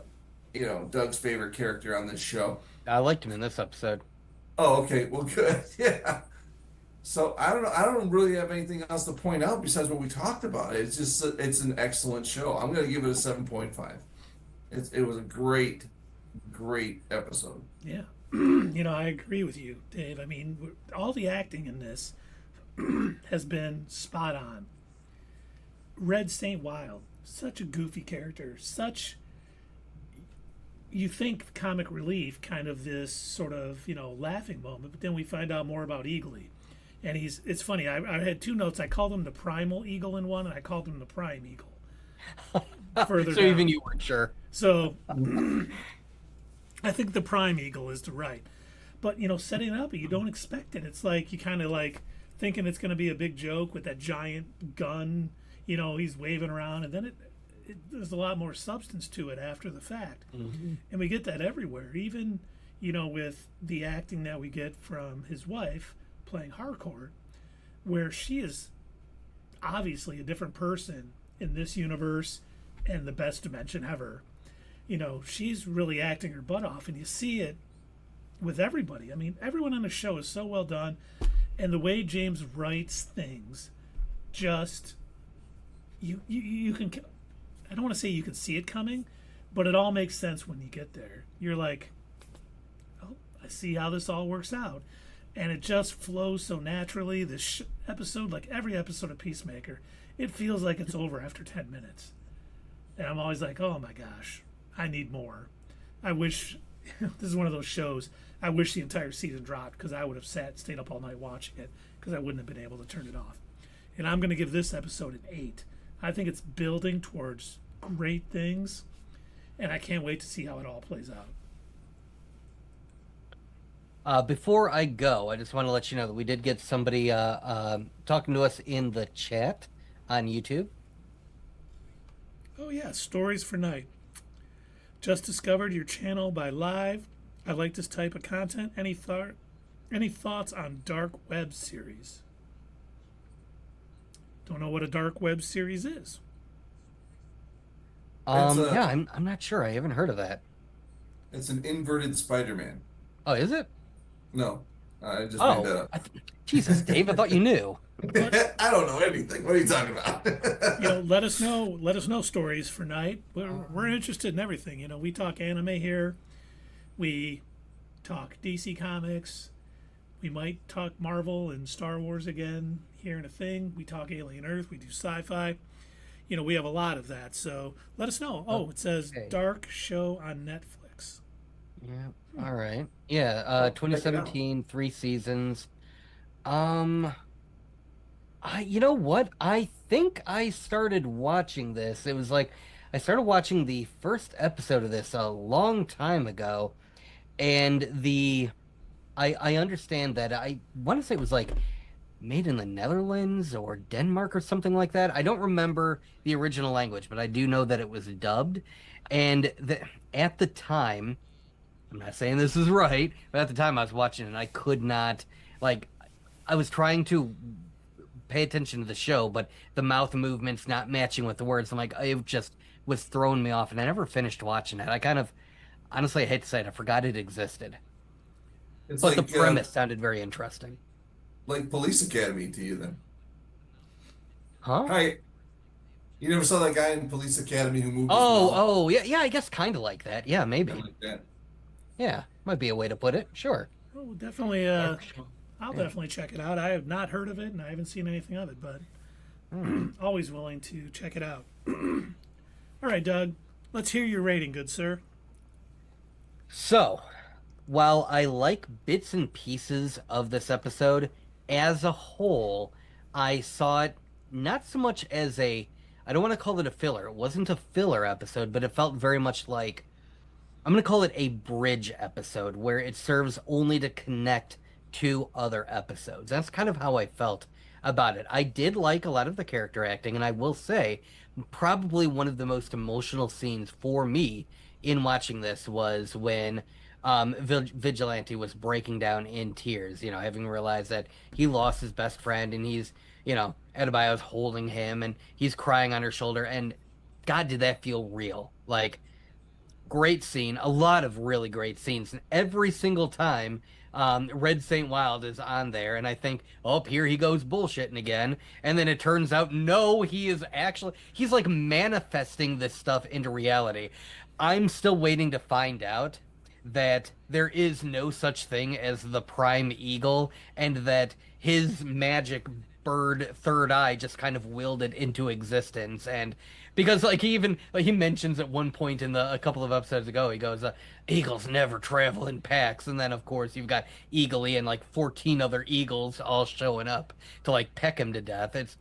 S2: Doug's favorite character on this show.
S3: I liked him in this episode.
S2: Oh, okay. Well, good. Yeah. So I don't know. I don't really have anything else to point out besides what we talked about. It's just it's an excellent show. I'm going to give it a 7.5. It was a great, great episode.
S1: Yeah. I agree with you, Dave. I mean, all the acting in this has been spot on. Red Saint Wild, such a goofy character, you think comic relief, kind of this sort of, laughing moment, but then we find out more about Eagly. And it's funny, I had 2 notes. I called him the primal eagle in one, and I called him the prime eagle further
S3: So
S1: down.
S3: even you weren't sure.
S1: So I think the prime eagle is the right. But, setting it up, you don't expect it. It's like you kind of like thinking it's going to be a big joke with that giant gun, he's waving around, and then there's a lot more substance to it after the fact.
S3: Mm-hmm.
S1: And we get that everywhere, even, with the acting that we get from his wife playing Harcourt, where she is obviously a different person in this universe and the best dimension ever. She's really acting her butt off, and you see it with everybody. I mean, everyone on the show is so well done, and the way James writes things, just you can. I don't want to say you can see it coming, but it all makes sense when you get there. You're like, oh, I see how this all works out. And it just flows so naturally. This episode, like every episode of Peacemaker, it feels like it's over after 10 minutes. And I'm always like, oh my gosh, I need more. I wish, this is one of those shows, I wish the entire season dropped, because I would have stayed up all night watching it, because I wouldn't have been able to turn it off. And I'm going to give this episode an 8. I think it's building towards great things, and I can't wait to see how it all plays out.
S3: Before I go, I just want to let you know that we did get somebody talking to us in the chat on YouTube.
S1: Oh yeah, Stories for Night. Just discovered your channel by Live. I like this type of content. Any thoughts on dark web series? Don't know what a dark web series is.
S3: Yeah, I'm not sure. I haven't heard of that.
S2: It's an inverted Spider-Man.
S3: Oh, is it?
S2: No, I just made that
S3: Oh,
S2: up.
S3: Jesus, Dave, I thought you knew.
S2: I don't know anything. What are you talking about?
S1: Let us know Stories for Night. We're interested in everything. We talk anime here. We talk DC Comics. We might talk Marvel and Star Wars again here in a thing. We talk Alien Earth. We do sci-fi. We have a lot of that. So let us know. Oh, it says
S3: Okay.
S1: Dark Show on Netflix.
S3: Yeah. All right. Yeah. 2017, 3 seasons. You know what? I think I started watching this. It was like I started watching the first episode of this a long time ago, and I understand that I want to say it was like made in the Netherlands or Denmark or something like that. I don't remember the original language, but I do know that it was dubbed, and at the time, I'm not saying this is right, but at the time I was watching it and I could not, like, I was trying to pay attention to the show, but the mouth movements not matching with the words. I'm like, it just was throwing me off, and I never finished watching it. I kind of, honestly, I hate to say it, I forgot it existed.
S2: It's
S3: But the
S2: like
S3: premise sounded very interesting.
S2: like Police Academy to you then?
S3: Huh?
S2: Hi, you never saw that guy in Police Academy who moved his
S3: Oh,
S2: mouth?
S3: oh, yeah, yeah, I guess kind of like that. Yeah,
S2: Kind of
S3: maybe.
S2: like that.
S3: Yeah, might be a way to put it. Sure.
S1: Oh, definitely. I'll
S3: Yeah.
S1: definitely check it out. I have not heard of it, and I haven't seen anything of it, but
S3: Hmm.
S1: always willing to check it out. All right, Doug. Let's hear your rating, good sir.
S3: So, while I like bits and pieces of this episode, as a whole, I saw it not so much as I don't want to call it a filler. It wasn't a filler episode, but it felt very much like I'm going to call it a bridge episode where it serves only to connect to other episodes. That's kind of how I felt about it. I did like a lot of the character acting, and I will say, probably one of the most emotional scenes for me in watching this was when Vigilante was breaking down in tears, having realized that he lost his best friend and Adebayo's holding him and he's crying on her shoulder. And God, did that feel real? Like, great scene, a lot of really great scenes, and every single time Red Saint Wild is on there, and I think, oh, here he goes bullshitting again, and then it turns out, no, he's like manifesting this stuff into reality. I'm still waiting to find out that there is no such thing as the Prime Eagle, and that his magic bird third eye just kind of willed it into existence. And because he mentions at one point in a couple of episodes ago, he goes, eagles never travel in packs. And then of course you've got Eagly and like 14 other eagles all showing up to like peck him to death. It's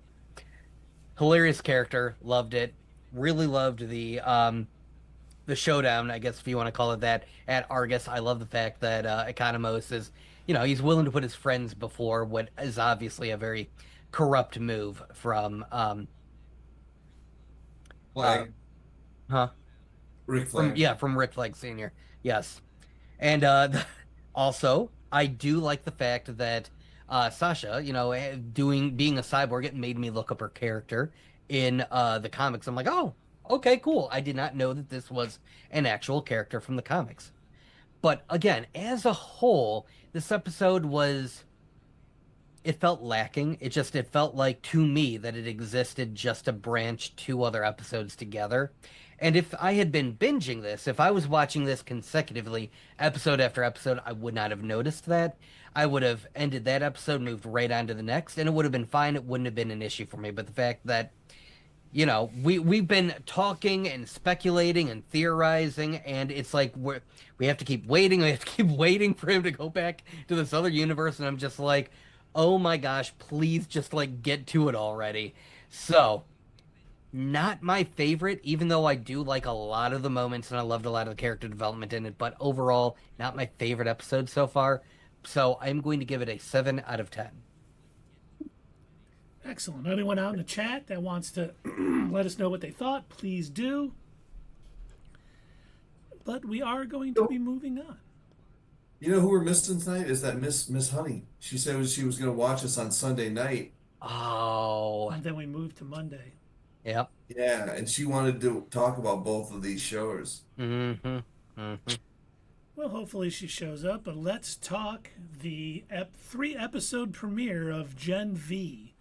S3: hilarious character, loved it. Really loved the showdown, I guess if you want to call it that, at Argus. I love the fact that Economos is, he's willing to put his friends before what is obviously a very corrupt move uh,
S2: Flag,
S3: huh?
S2: Rick
S3: From
S2: Flag.
S3: yeah, from Rick Flag Sr. Yes. And also, I do like the fact that Sasha, being a cyborg, it made me look up her character in the comics. I'm like, oh, okay, cool. I did not know that this was an actual character from the comics. But again, as a whole, this episode was it felt lacking. It felt like to me that it existed just to branch two other episodes together. And if I had been binging this, if I was watching this consecutively, episode after episode, I would not have noticed that. I would have ended that episode, moved right on to the next, and it would have been fine. It wouldn't have been an issue for me. But the fact that, we've been talking and speculating and theorizing, and it's like we have to keep waiting. We have to keep waiting for him to go back to this other universe, and I'm just like, oh my gosh, please just like get to it already. So, not my favorite, even though I do like a lot of the moments and I loved a lot of the character development in it, but overall, not my favorite episode so far. So, I'm going to give it a 7 out of 10.
S1: Excellent. Anyone out in the chat that wants to let us know what they thought, please do. But we are going to be moving on.
S2: You know who we're missing tonight is that Miss Honey. She said she was going to watch us on Sunday night.
S3: Oh,
S1: And then we moved to Monday.
S3: yep.
S2: Yeah, and she wanted to talk about both of these shows.
S3: Mm-hmm. Mm-hmm.
S1: Well, hopefully she shows up, but let's talk the 3-episode premiere of Gen V.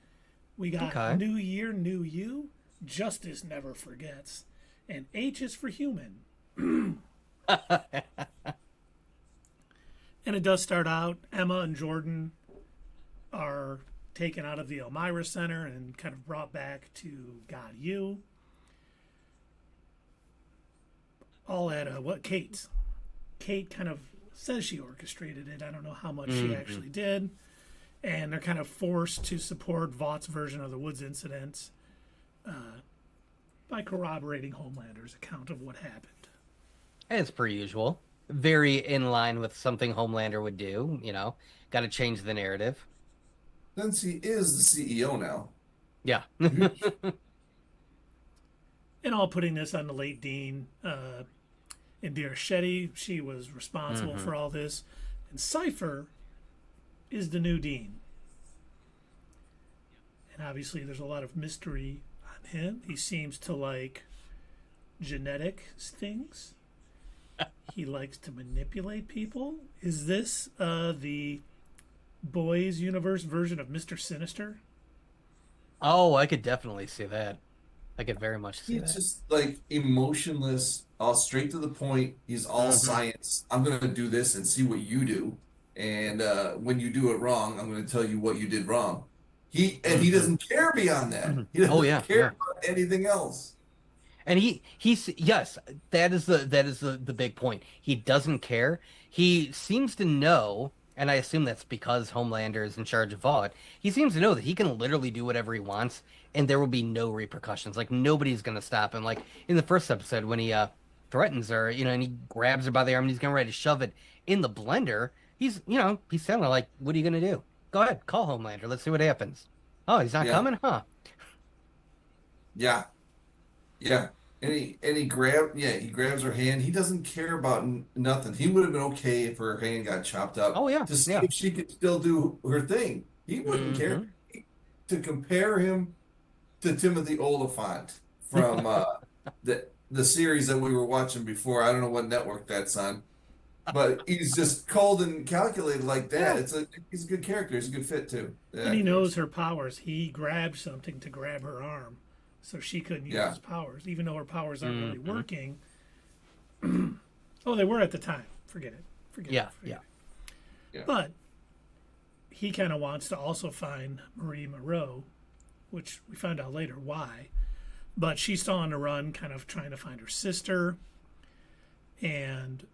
S1: We got
S3: Okay.
S1: New Year, New You, Justice Never Forgets, and H is for Human. And it does start out, Emma and Jordan are taken out of the Elmira Center and kind of brought back to God U. All at Kate's. Kate kind of says she orchestrated it. I don't know how much she actually did. And they're kind of forced to support Vought's version of the Woods incident by corroborating Homelander's account of what happened.
S3: As per usual. Very in line with something Homelander would do, got to change the narrative.
S2: Since he is the CEO now.
S3: Yeah.
S1: And all putting this on the late Dean. Indira Shetty, she was responsible for all this. And Cypher is the new Dean. And obviously there's a lot of mystery on him. He seems to like genetic things. He likes to manipulate people. Is this the boys universe version of Mr. Sinister.
S3: Oh, I could definitely see that. I could very much see
S2: He's
S3: that.
S2: just like emotionless, all straight to the point. He's all
S3: Hmm.
S2: science. I'm gonna do this and see what you do. And when you do it wrong, I'm gonna tell you what you did wrong. He
S3: Hmm.
S2: doesn't care beyond that. He
S3: Oh
S2: doesn't
S3: yeah,
S2: care
S3: yeah.
S2: about anything else.
S3: And he's yes, that is the big point. He doesn't care. He seems to know, and I assume that's because Homelander is in charge of Vought. He seems to know that he can literally do whatever he wants, and there will be no repercussions. Like nobody's gonna stop him. Like in the first episode when he threatens her, and he grabs her by the arm and he's getting ready to shove it in the blender. He's telling her like, "What are you gonna do? Go ahead, call Homelander. Let's see what happens." Oh, he's not
S2: Yeah,
S3: coming, huh?
S2: yeah, yeah. He grabs her hand. He doesn't care about nothing. He would have been okay if her hand got chopped up
S3: Oh yeah,
S2: to see
S3: yeah.
S2: if she could still do her thing. He wouldn't care.
S3: Hmm.
S2: To compare him to Timothy Oliphant from the series that we were watching before. I don't know what network that's on, but he's just cold and calculated like that.
S3: Yeah.
S2: He's a good character. He's a good fit too. The
S1: And he
S2: actor
S1: knows
S2: is.
S1: her powers. He grabbed something to grab her arm, so she couldn't use
S2: Yeah,
S1: his powers, even though her powers aren't really
S3: Hmm.
S1: working. Oh, they were at the time. Forget it. Forget it.
S3: Yeah,
S1: Forget
S3: yeah.
S1: it.
S2: yeah,
S1: But he kind of wants to also find Marie Moreau, which we found out later why. But she's still on the run, kind of trying to find her sister. And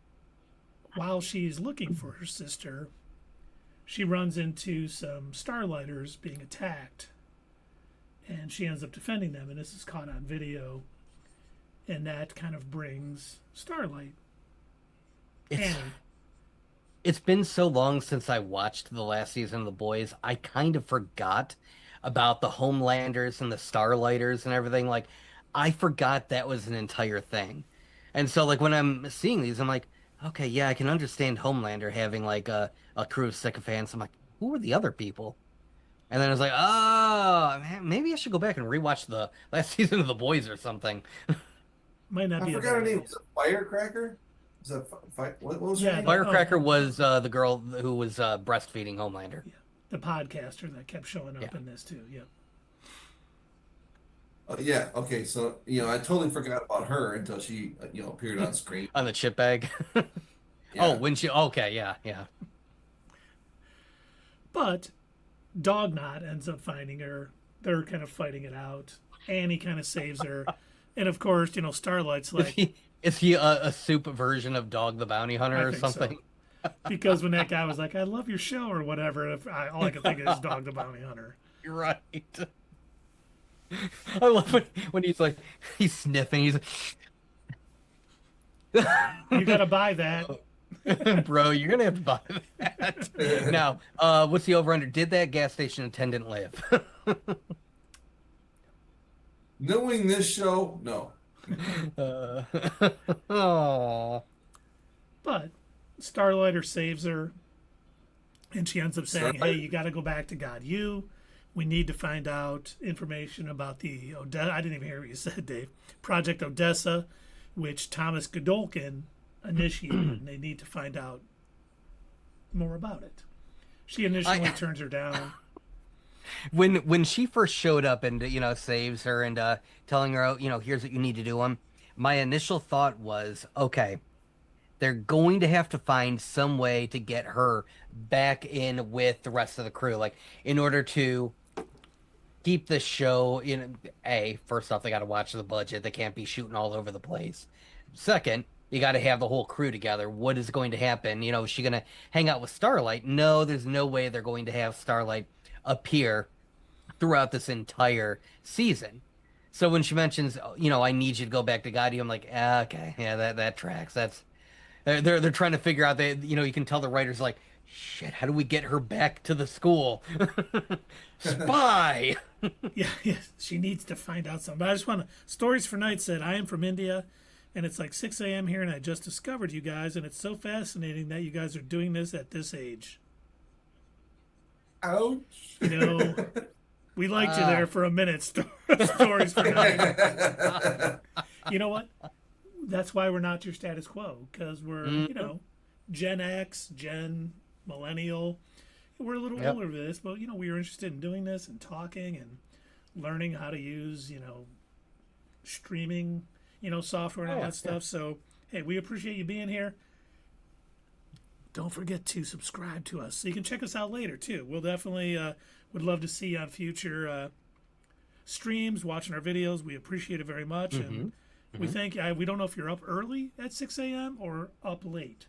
S1: while she's looking for her sister, she runs into some Starlighters being attacked. And she ends up defending them. And this is caught on video. And that kind of brings Starlight.
S3: It's
S1: Annie.
S3: it's been so long since I watched the last season of The Boys. I kind of forgot about the Homelanders and the Starlighters and everything. Like I forgot that was an entire thing. And so like when I'm seeing these, I'm like, okay, yeah, I can understand Homelander having like a crew of sycophants. I'm like, who are the other people? And then I was like, oh, man, maybe I should go back and rewatch the last season of The Boys or something.
S1: Might not
S2: I
S1: be a
S2: forgot her
S1: bad
S2: name.
S1: idea.
S2: Was it Firecracker? Was that what was her
S1: Yeah,
S2: name?
S3: Firecracker was the girl who was breastfeeding Homelander.
S1: yeah, the podcaster that kept showing
S3: Yeah.
S1: up in this too. Yep.
S2: Yeah. Okay. So I totally forgot about her until she appeared on screen.
S3: On the chip bag. Oh,
S2: Yeah.
S3: when she okay, yeah, yeah.
S1: But Dognot ends up finding her. They're kind of fighting it out. Annie kind of saves her. And of course, Starlight's
S3: Is
S1: like,
S3: he a soup version of Dog the Bounty
S1: I
S3: Hunter or
S1: think
S3: something?
S1: so. Because when that guy was like, I love your show or whatever, all I could think of is Dog the Bounty Hunter.
S3: You're right. I love when he's like he's sniffing. He's
S1: You got to buy that.
S3: like, bro, you're gonna have to buy that. Now, what's the over under? Did that gas station attendant live?
S2: Knowing this show, no.
S3: uh, oh,
S1: But Starlighter saves her. And she ends up saying, hey,
S2: Starlight?
S1: you got to go back to God. We need to find out information about the Odessa. I didn't even hear what you said, Dave. Project Odessa, which Thomas Godolkin initiated, and they need to find out more about it. She initially turns her down.
S3: when she first showed up and saves her and telling her, oh, here's what you need to do. My initial thought was, okay, they're going to have to find some way to get her back in with the rest of the crew, like in order to keep the show in. First off, they got to watch the budget. They can't be shooting all over the place. Second, you got to have the whole crew together. What is going to happen? Is she going to hang out with Starlight? No, there's no way they're going to have Starlight appear throughout this entire season. So when she mentions, I need you to go back to Gotti, I'm like, okay, yeah, that tracks. They're trying to figure out. You can tell the writers like, shit, how do we get her back to the school? Spy.
S1: Yeah, yeah, she needs to find out something. But I just want to. Stories for Night said, I am from India, and it's like 6 a.m. here, and I just discovered you guys, and it's so fascinating that you guys are doing this at this age.
S2: Ouch.
S1: We liked you there for a minute. Stories for Night. You know what? That's why we're not your status quo, because we're, Gen X, Gen Millennial. we're a little
S3: Yep.
S1: older for this, but we were interested in doing this and talking and learning how to use streaming software and all
S3: Yeah,
S1: that stuff. So hey, we appreciate you being here. Don't forget to subscribe to us so you can check us out later too. We'll definitely would love to see you on future streams, watching our videos. We appreciate it very much, and we thank. We don't know if you're up early at 6 a.m. or up late,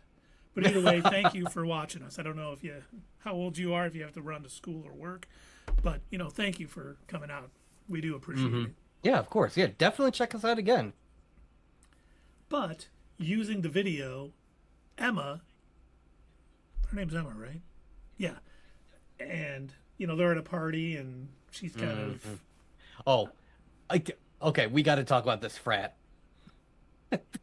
S1: but either way, thank you for watching us. I don't know how old you are, if you have to run to school or work, but thank you for coming out. We do appreciate it.
S3: Yeah, of course. Yeah, definitely check us out again.
S1: But using the video, Emma, her name's Emma, right? Yeah, and they're at a party and she's kind of.
S3: Oh, okay. We got to talk about this frat.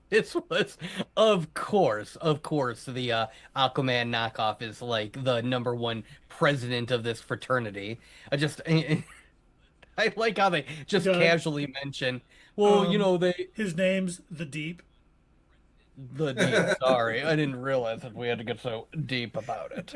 S3: This was, of course, the Aquaman knockoff is like the #1 president of this fraternity. I like how they just
S1: Doug,
S3: casually mention, well,
S1: his name's the Deep.
S3: the deep. Sorry, I didn't realize that we had to get so deep about it.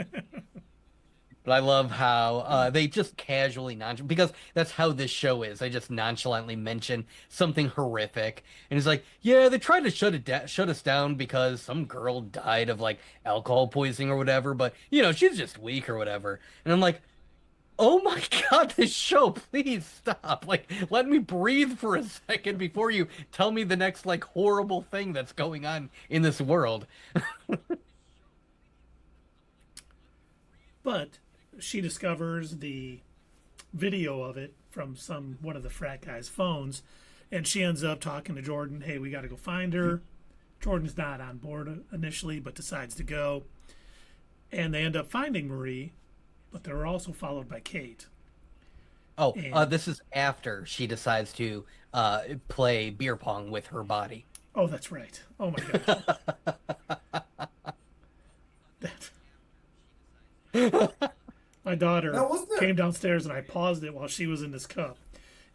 S3: But I love how they just casually because that's how this show is. They just nonchalantly mention something horrific, and it's like, yeah, they tried to shut us down because some girl died of like alcohol poisoning or whatever. But she's just weak or whatever. And I'm like, oh my God, this show, please stop. Like, let me breathe for a second before you tell me the next like horrible thing that's going on in this world.
S1: But she discovers the video of it from one of the frat guys' phones, and she ends up talking to Jordan. Hey, we got to go find her. Jordan's not on board initially, but decides to go. And they end up finding Marie, but they're also followed by Kate.
S3: Oh, this is after she decides to play beer pong with her body.
S1: Oh, that's right. Oh my God. My daughter came downstairs and I paused it while she was in this cup.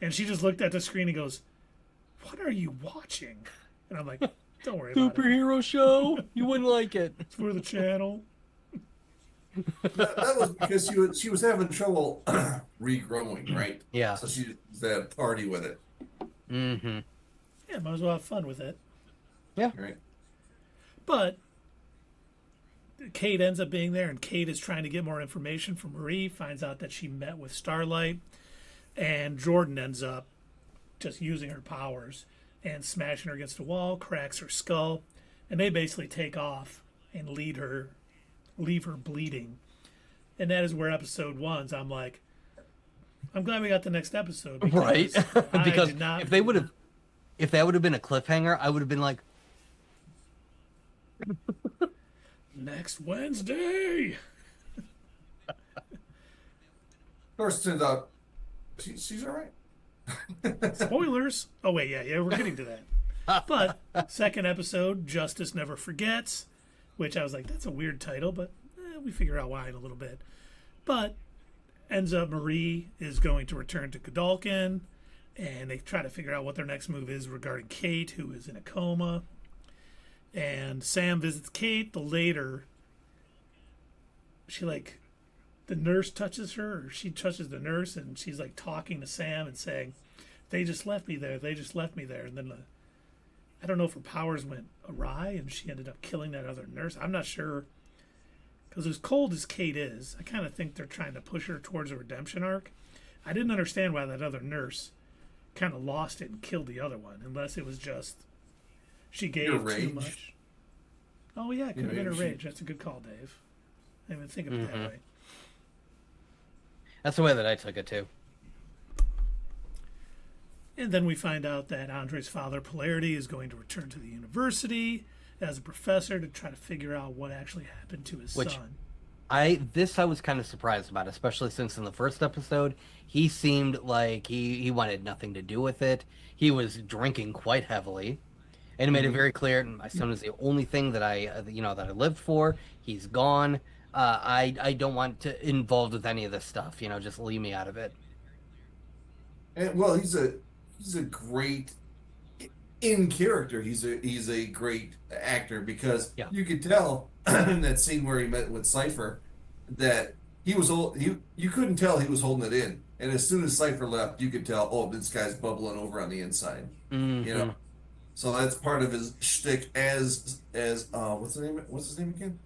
S1: And she just looked at the screen and goes, "What are you watching?" And I'm like, "Don't worry about it.
S3: Superhero show? You wouldn't like it.
S1: It's for the channel."
S2: That was because she was having trouble regrowing, right?
S3: Yeah.
S2: So she had a party with it.
S3: Mm-hmm.
S1: Yeah, might as well have fun with it.
S3: Yeah.
S2: Right.
S1: But Kate ends up being there, and Kate is trying to get more information from Marie, finds out that she met with Starlight, and Jordan ends up just using her powers and smashing her against a wall, cracks her skull, and they basically take off and leave her bleeding. And that is where episode 1's. I'm like, I'm glad we got the next episode.
S3: Right. Because if that would have been a cliffhanger, I would have been like,
S1: next Wednesday.
S2: Of course, it turns out she's all right.
S1: Spoilers. Oh wait, yeah, we're getting to that. But second episode, Justice Never Forgets, which I was like, that's a weird title, but we figure out why in a little bit. But ends up Marie is going to return to Godalkin, and they try to figure out what their next move is regarding Kate, who is in a coma. And Sam visits Kate. The later, the nurse touches her, or she touches the nurse, and she's like talking to Sam and saying, "They just left me there. They just left me there." And then I don't know if her powers went awry and she ended up killing that other nurse. I'm not sure. Because as cold as Kate is, I kind of think they're trying to push her towards a redemption arc. I didn't understand why that other nurse kind of lost it and killed the other one, unless it was just she gave too much. Oh, yeah, it could have been her rage. That's a good call, Dave. I didn't even think of it that way.
S3: That's the way that I took it, too.
S1: And then we find out that Andre's father, Polarity, is going to return to the university as a professor to try to figure out what actually happened to his son.
S3: I was kind of surprised about, especially since in the first episode, he seemed like he wanted nothing to do with it. He was drinking quite heavily. And it made it very clear, my son is the only thing that I lived for. He's gone. I don't want to involved with any of this stuff. Just leave me out of it.
S2: And well, he's a great in character. He's a great actor because you could tell in that scene where he met with Cypher that he was old. You couldn't tell he was holding it in, and as soon as Cypher left, you could tell. Oh, this guy's bubbling over on the inside. You know, so that's part of his shtick. As what's the name? What's his name again?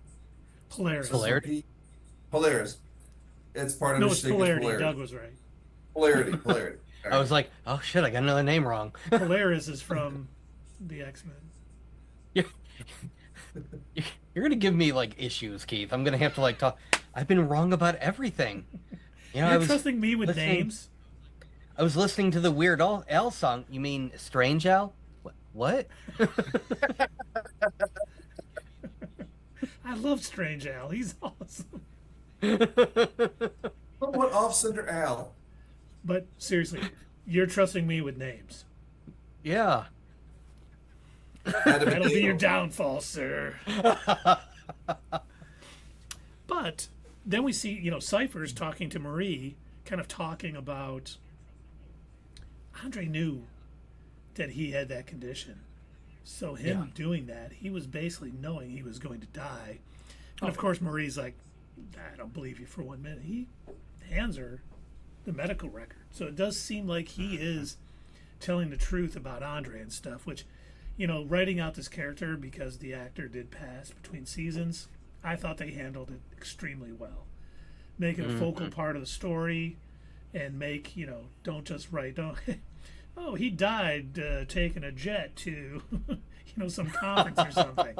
S1: Polaris.
S2: Polaris. It's part of
S1: No,
S2: his
S1: it's
S2: shtick.
S1: Polarity.
S2: Polarity.
S1: Doug was right.
S2: Polarity.
S3: I was like, oh shit, I got another name wrong.
S1: Polaris is from the X-Men.
S3: You're gonna give me like issues, Keith. I'm gonna have to like talk. I've been wrong about everything. You know,
S1: You're trusting me with names.
S3: I was listening to the Weird Al song. You mean Strange Al? What?
S1: I love Strange Al. He's awesome.
S2: What off-center Al?
S1: But seriously, you're trusting me with names.
S3: Yeah.
S1: That'll be your downfall, sir. But then we see, Cypher's talking to Marie, kind of talking about Andre knew that he had that condition. So him doing that, he was basically knowing he was going to die. And of course, Marie's like, I don't believe you for 1 minute. He hands her the medical record. So it does seem like he is telling the truth about Andre and stuff, which, writing out this character, because the actor did pass between seasons, I thought they handled it extremely well. Make it a focal part of the story and make, don't just write, oh, he died taking a jet to, some conference or something.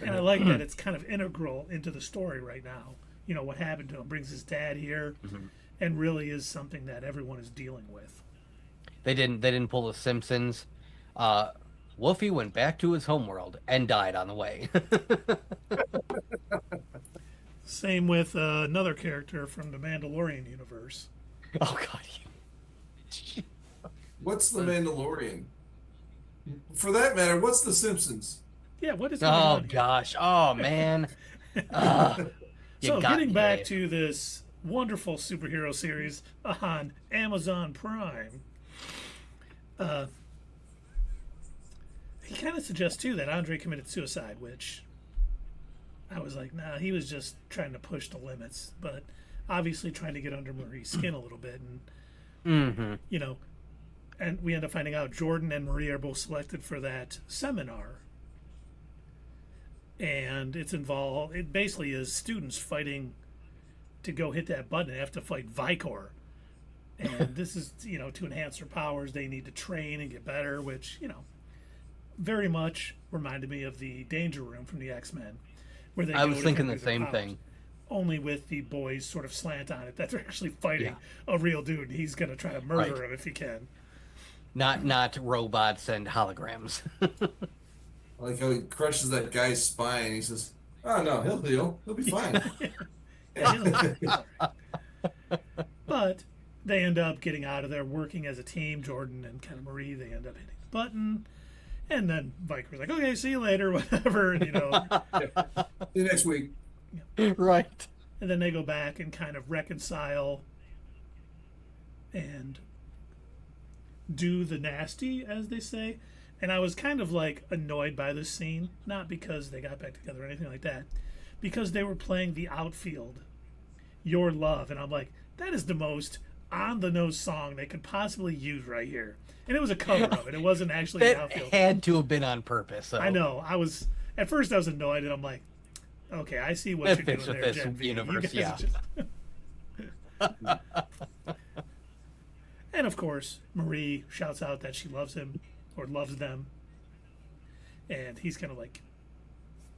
S1: And I like that it's kind of integral into the story right now. What happened to him brings his dad here and really is something that everyone is dealing with.
S3: They didn't pull the Simpsons. Wolfie went back to his homeworld and died on the way.
S1: Same with another character from the Mandalorian universe.
S3: Oh, God.
S2: What's the Mandalorian? For that matter, what's the Simpsons?
S1: Yeah, what is
S3: Oh, gosh. Oh, man.
S1: So getting back to this wonderful superhero series on Amazon Prime, he kind of suggests, too, that Andre committed suicide, which I was like, nah, he was just trying to push the limits, but obviously trying to get under Marie's skin a little bit. And, and we end up finding out Jordan and Marie are both selected for that seminar. And it basically is students fighting to go hit that button and have to fight Vicor. And this is, to enhance their powers, they need to train and get better, which, very much reminded me of the Danger Room from the X-Men. Where they
S3: I was thinking the same thing.
S1: Only with the boys sort of slant on it, that they're actually fighting a real dude. And he's going to try to murder him if he can.
S3: Not robots and holograms.
S2: Like how he crushes that guy's spine. And he says, "Oh no, he'll heal. He'll be fine."
S1: But they end up getting out of there, working as a team. Jordan and kind of Marie, they end up hitting the button, and then Vicor's like, "Okay, see you later," whatever, and
S2: See you next week.
S3: Right.
S1: And then they go back and kind of reconcile and do the nasty, as they say. And I was kind of like annoyed by this scene, not because they got back together or anything like that, because they were playing the outfield, Your Love. And I'm like, that is the most on-the-nose song they could possibly use right here. And it was a cover of it. It wasn't actually the outfield.
S3: It had to have been on purpose. So.
S1: I know. At first I was annoyed, and I'm like, okay, I see what you're doing there, Gen V.
S3: Universe,
S1: yeah. And of course, Marie shouts out that she loves him, or loves them. And he's kind of like,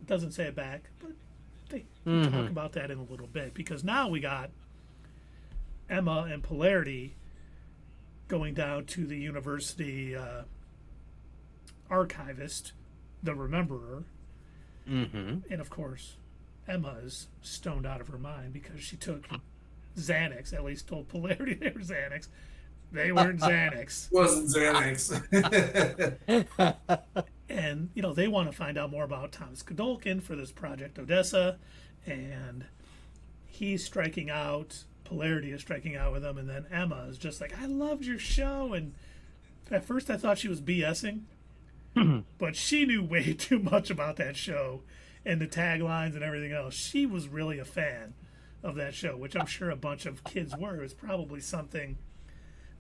S1: doesn't say it back, but they talk about that in a little bit. Because now we got Emma and Polarity going down to the university archivist, the Rememberer. And of course, Emma is stoned out of her mind because she took Xanax, at least told Polarity they were Xanax. They weren't Xanax.
S2: Wasn't Xanax.
S1: And, they want to find out more about Thomas Godolkin for this Project Odessa. And he's striking out. Polarity is striking out with him. And then Emma is just like, I loved your show. And at first I thought she was BSing. But she knew way too much about that show and the taglines and everything else. She was really a fan of that show, which I'm sure a bunch of kids were. It was probably something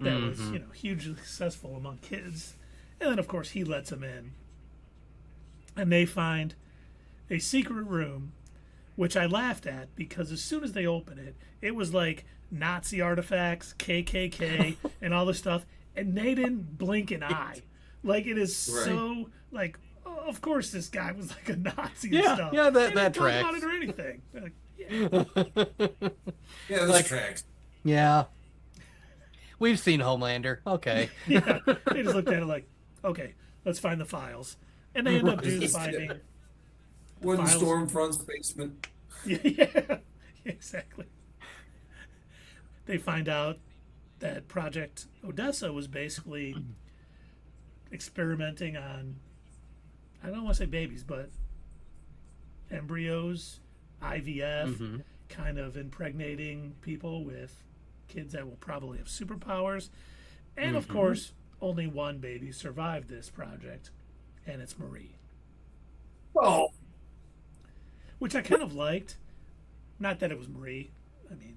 S1: that was, hugely successful among kids. And then, of course, he lets them in. And they find a secret room, which I laughed at because as soon as they open it, it was like Nazi artifacts, KKK, and all this stuff. And they didn't blink an eye. Like, it is so, like, of course this guy was like a Nazi and stuff.
S3: Yeah, that
S1: tracks.
S3: tracks.
S1: About it or anything. Like,
S2: Yeah, this tracks.
S3: Yeah. We've seen Homelander. Okay.
S1: Yeah, they just looked at it like, okay, let's find the files. And they end up just finding
S2: Wooden
S1: files.
S2: Stormfront's basement.
S1: Yeah, exactly. They find out that Project Odessa was basically experimenting on, I don't want to say babies, but embryos, IVF, kind of impregnating people with kids that will probably have superpowers. And of course, only one baby survived this project, and it's Marie.
S2: Oh.
S1: Which I kind of liked. Not that it was Marie. I mean,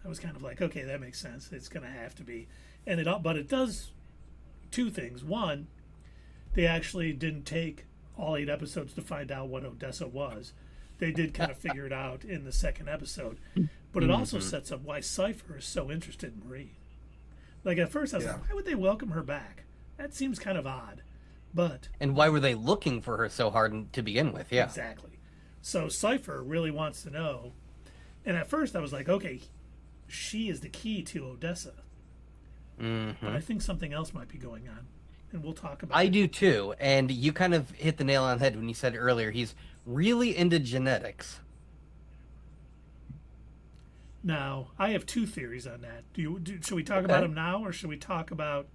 S1: I was kind of like, okay, that makes sense. It's going to have to be. But it does two things. One, they actually didn't take all 8 episodes to find out what Odessa was. They did kind of figure it out in the second episode. But it also sets up why Cypher is so interested in Marie. Like, at first I was like, why would they welcome her back? That seems kind of odd. But
S3: And why were they looking for her so hard to begin with? Yeah.
S1: exactly. So Cypher really wants to know. And at first I was like, okay, she is the key to Odessa. But I think something else might be going on. And we'll talk about it.
S3: I do too. And you kind of hit the nail on the head when you said earlier, he's really into genetics.
S1: Now, I have 2 theories on that. Should we talk about them now, or should we talk about...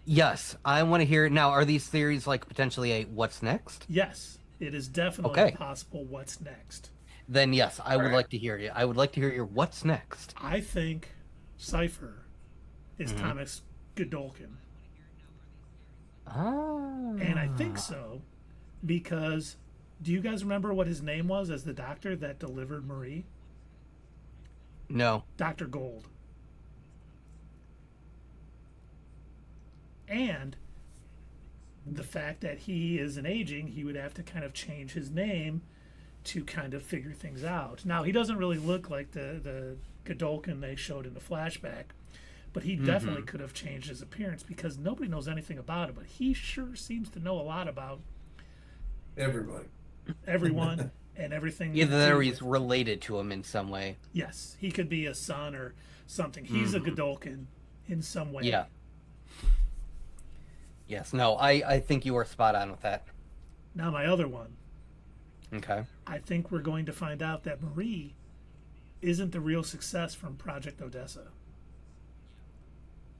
S3: Yes, I want to hear it now. Are these theories like potentially a what's next?
S1: Yes, it is definitely possible what's next.
S3: Then yes, I would like to hear you. I would like to hear your what's next.
S1: I think Cypher is Thomas Godolkin.
S3: Ah.
S1: And I think so because... Do you guys remember what his name was as the doctor that delivered Marie?
S3: No.
S1: Dr. Gold. And the fact that he is an aging, he would have to kind of change his name to kind of figure things out. Now, he doesn't really look like the Godolkin they showed in the flashback, but he definitely could have changed his appearance because nobody knows anything about it, but he sure seems to know a lot about everyone and everything.
S3: Either that or he's related to him in some way.
S1: Yes, he could be a son or something. He's a Godolkin in some way.
S3: Yeah. Yes, no, I think you are spot on with that.
S1: Now, my other one.
S3: Okay.
S1: I think we're going to find out that Marie isn't the real success from Project Odessa.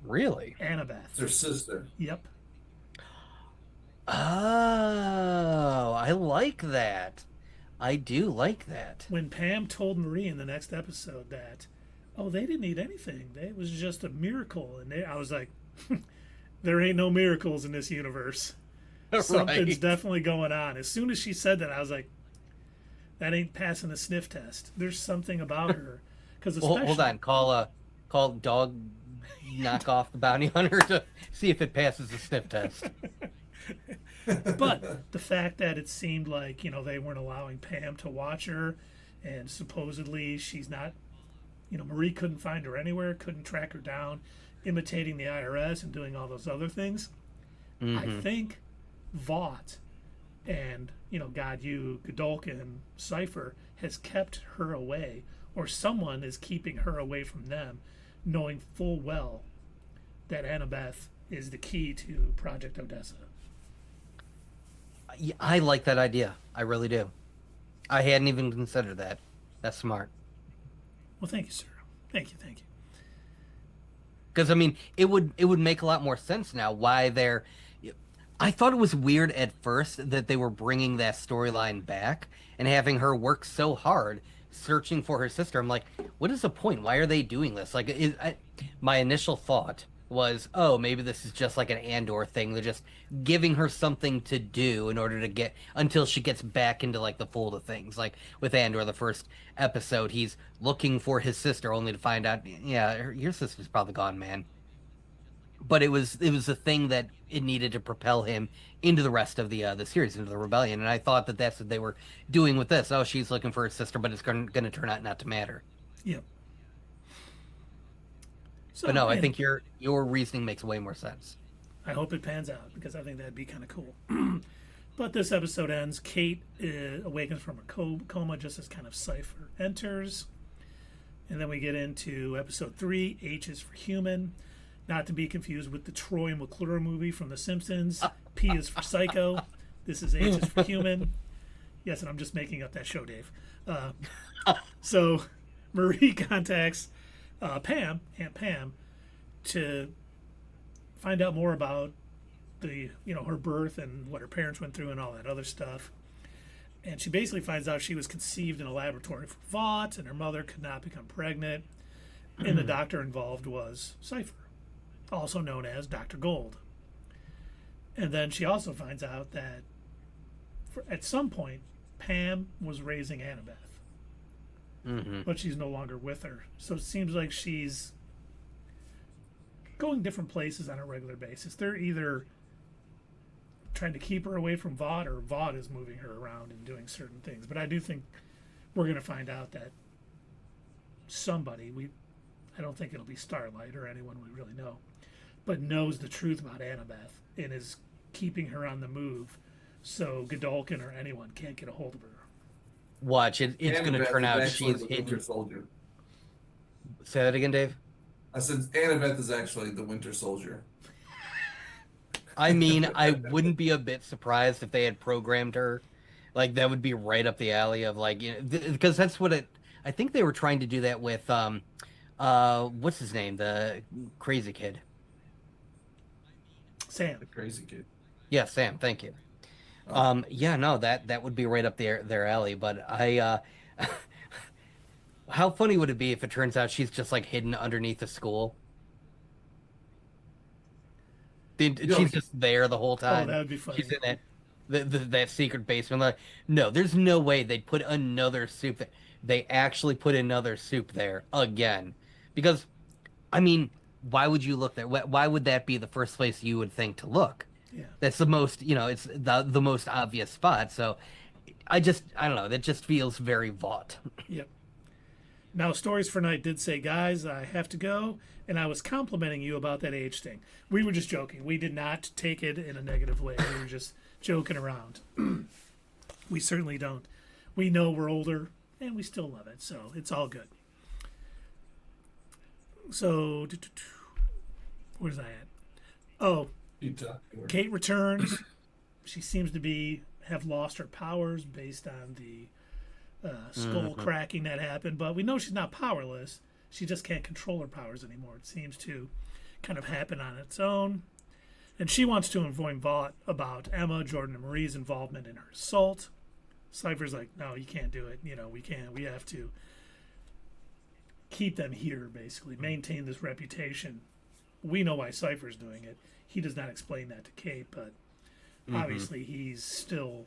S3: Really?
S1: Annabeth.
S2: It's her sister.
S1: Yep.
S3: Oh, I like that. I do like that.
S1: When Pam told Marie in the next episode that, oh, they didn't need anything. It was just a miracle. And I was like, there ain't no miracles in this universe. Something's definitely going on. As soon as she said that, I was like, that ain't passing the sniff test. There's something about her. Because
S3: Hold on. Call dog knock off the bounty hunter to see if it passes the sniff test.
S1: But the fact that it seemed like, they weren't allowing Pam to watch her, and supposedly she's not, Marie couldn't find her anywhere, couldn't track her down, imitating the IRS and doing all those other things. I think Vought and, God, you, Godolkin, Cypher has kept her away, or someone is keeping her away from them, knowing full well that Annabeth is the key to Project Odessa.
S3: I like that idea. I really do. I hadn't even considered that. That's smart.
S1: Well, thank you, sir. Thank you.
S3: Because it would make a lot more sense now why they're. I thought it was weird at first that they were bringing that storyline back and having her work so hard searching for her sister. I'm like, what is the point? Why are they doing this? Like, my initial thought was, oh, maybe this is just like an Andor thing. They're just giving her something to do in order to get until she gets back into like the fold of things. Like with Andor, the first episode, he's looking for his sister, only to find out, yeah, your sister's probably gone, man. But it was a thing that it needed to propel him into the rest of the series, into the rebellion. And I thought that that's what they were doing with this. Oh, she's looking for her sister, but it's going to turn out not to matter.
S1: Yep. So,
S3: But no, I
S1: and
S3: think your reasoning makes way more sense.
S1: I hope it pans out because I think that'd be kind of cool. But this episode ends. Kate awakens from a coma just as kind of Cypher enters. And then we get into episode 3, H is for human. Not to be confused with the Troy McClure movie from The Simpsons. P is for psycho. This is H is for human. Yes, and I'm just making up that show, Dave. So Marie contacts Pam, Aunt Pam, to find out more about her birth and what her parents went through and all that other stuff. And she basically finds out she was conceived in a laboratory for Vought, and her mother could not become pregnant. And the doctor involved was Cypher, also known as Dr. Gold. And then she also finds out that at some point, Pam was raising Annabeth, but she's no longer with her. So it seems like she's going different places on a regular basis. They're either trying to keep her away from Vought, or Vought is moving her around and doing certain things. But I do think we're going to find out that somebody, I don't think it'll be Starlight or anyone we really know, but knows the truth about Annabeth and is keeping her on the move so Godolkin or anyone can't get a hold of her.
S3: Watch, it's going to turn out she's
S2: the
S3: hidden.
S2: Winter Soldier.
S3: Say that again, Dave.
S2: I said Annabeth is actually the Winter Soldier.
S3: I mean, I wouldn't be a bit surprised if they had programmed her. Like, that would be right up the alley of, like, because that's what I think they were trying to do that with, what's his name? The crazy kid.
S1: Sam.
S2: The crazy kid.
S3: Yeah, Sam, thank you. Yeah, no, that would be right up their alley, but how funny would it be if it turns out she's just, like, hidden underneath the school? She's just there the whole time.
S1: Oh, that would be funny.
S3: She's in that secret basement. Like, no, there's no way they'd put another soup there. They actually put another soup there again. Because, I mean, why would you look there? Why would that be the first place you would think to look?
S1: Yeah.
S3: That's the most, it's the most obvious spot. So, I don't know. That just feels very Vought.
S1: Yep. Now, Stories for Night did say, guys, I have to go, and I was complimenting you about that age thing. We were just joking. We did not take it in a negative way. We were just joking around. We certainly don't. We know we're older, and we still love it, so it's all good. So, where's I at? Oh, Kate returns. She seems to have lost her powers based on the skull cracking that happened, but we know she's not powerless. She just can't control her powers anymore. It seems to kind of happen on its own. And she wants to inform Vought about Emma, Jordan, and Marie's involvement in her assault. Cypher's like, no, you can't do it. We can't. We have to keep them here, basically. Maintain this reputation. We know why Cypher's doing it. He does not explain that to Kate, but obviously he's still...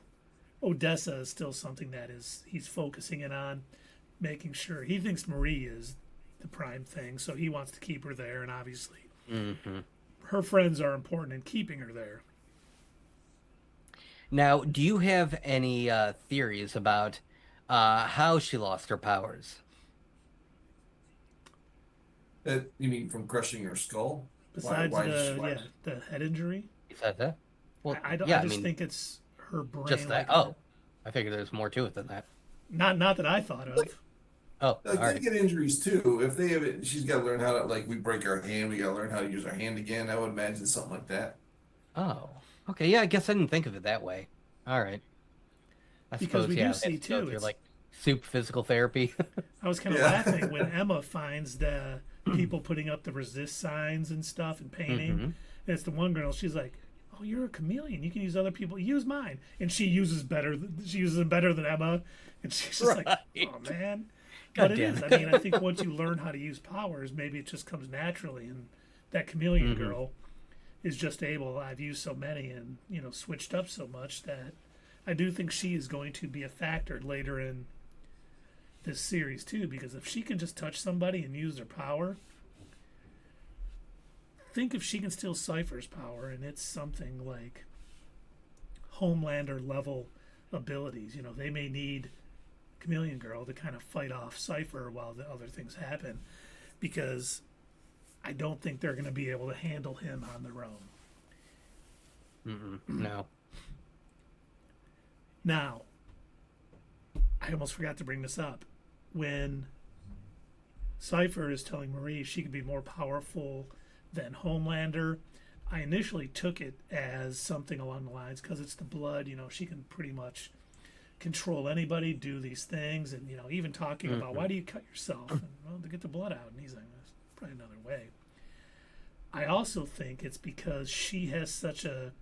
S1: Odessa is still something that he's focusing in on, making sure. He thinks Marie is the prime thing, so he wants to keep her there, and obviously her friends are important in keeping her there.
S3: Now, do you have any theories about how she lost her powers?
S2: You mean from crushing her skull?
S1: Besides the head injury?
S3: Besides that? Well,
S1: I
S3: mean,
S1: think it's her brain.
S3: just that.
S1: Like
S3: I figured there's more to it than that.
S1: Not that I thought of.
S3: Oh,
S2: Like,
S3: all
S2: they
S3: right.
S2: get injuries too. If they have it, she's got to learn how to, like, we break our hand, we got to learn how to use our hand again. I would imagine something like that.
S3: Oh, okay. Yeah, I guess I didn't think of it that way. All right. I
S1: Because
S3: suppose,
S1: we
S3: yeah,
S1: do see,
S3: it's go
S1: too,
S3: through,
S1: it's-
S3: like soup physical therapy.
S1: I was kind of laughing when Emma finds the people putting up the resist signs and stuff and painting. And it's the one girl. She's like, "Oh, you're a chameleon. You can use other people. Use mine." And she uses them better than Emma. And she's just like, "Oh man."
S3: God
S1: But it
S3: damn
S1: is.
S3: it.
S1: I mean, I think once you learn how to use powers, maybe it just comes naturally, and that chameleon girl is just able. I've used so many and switched up so much that I do think she is going to be a factor later in this series too. Because if she can just touch somebody and use their power, think if she can steal Cypher's power, and it's something like Homelander level abilities. They may need Chameleon Girl to kind of fight off Cypher while the other things happen, because I don't think they're going to be able to handle him on their own.
S3: No.
S1: Now, I almost forgot to bring this up. When Cypher is telling Marie she could be more powerful than Homelander, I initially took it as something along the lines, because it's the blood, she can pretty much control anybody, do these things, and even talking about why do you cut yourself, and to get the blood out, and he's like, there's probably another way. I also think it's because she has such a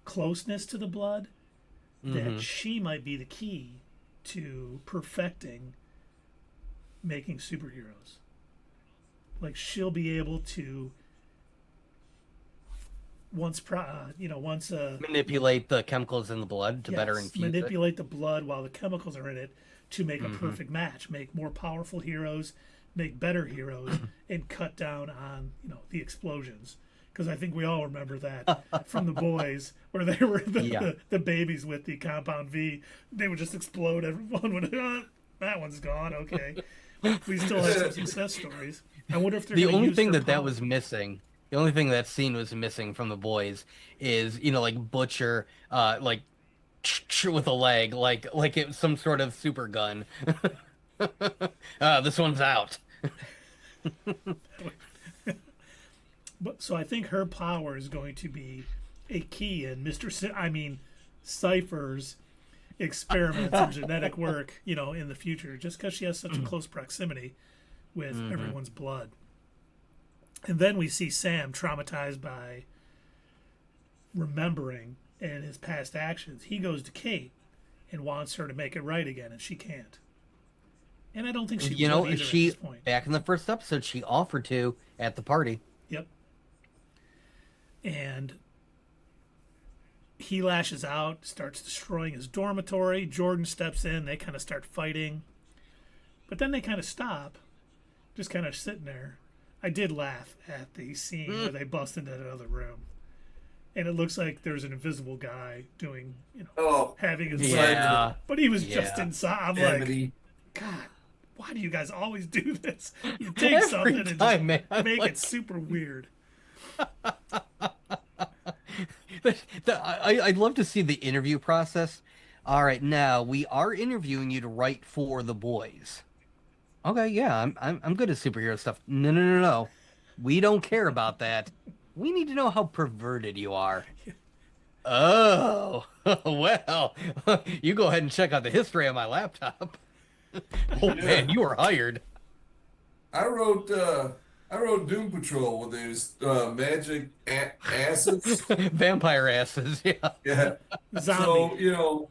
S1: closeness to the blood that she might be the key to perfecting making superheroes. Like, she'll be able to
S3: manipulate the chemicals in the blood to better infuse
S1: manipulate the blood while the chemicals are in it to make a perfect match, make more powerful heroes, make better heroes, and cut down on the explosions. Because I think we all remember that from The Boys, where they were the babies with the compound V. They would just explode. Everyone would, that one's gone. Okay, we still have some success stories. I wonder if they're
S3: the only thing that was missing. The only thing that scene was missing from The Boys is, like Butcher, like with a leg, like it was some sort of super gun. This one's out.
S1: But so I think her power is going to be a key in Cypher's experiments and genetic work, in the future, just because she has such a close proximity with everyone's blood. And then we see Sam traumatized by remembering and his past actions. He goes to Kate and wants her to make it right again, and she can't. And I don't think she will either at this point.
S3: Back in the first episode, she offered to at the party.
S1: Yep. And he lashes out, starts destroying his dormitory. Jordan steps in. They kind of start fighting. But then they kind of stop, just kind of sitting there. I did laugh at the scene where they bust into another room. And it looks like there's an invisible guy doing, having his way. But he was just inside. I'm like, God, why do you guys always do this? You take something and just make it super weird.
S3: I'd love to see the interview process. All right, now we are interviewing you to write for The Boys. Okay, yeah, I'm good at superhero stuff. No. We don't care about that. We need to know how perverted you are. Oh, well, you go ahead and check out the history on my laptop. Oh man, you were hired.
S2: I wrote Doom Patrol with those magic asses.
S3: Vampire asses, yeah.
S2: Yeah.
S1: Zombie.
S2: So,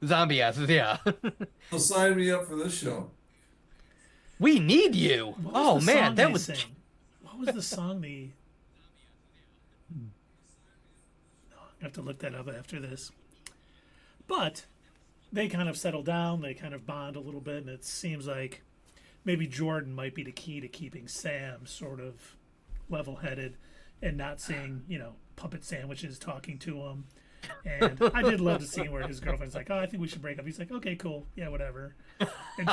S3: Zombie asses, yeah.
S2: So sign me up for this show.
S3: We need you. Oh man, that was...
S1: What was the song they... I have to look that up after this. But they kind of settle down. They kind of bond a little bit, and it seems like maybe Jordan might be the key to keeping Sam sort of level-headed and not seeing, puppet sandwiches talking to him. And I did love the scene where his girlfriend's like, I think we should break up. He's like, okay, cool. Yeah, whatever. And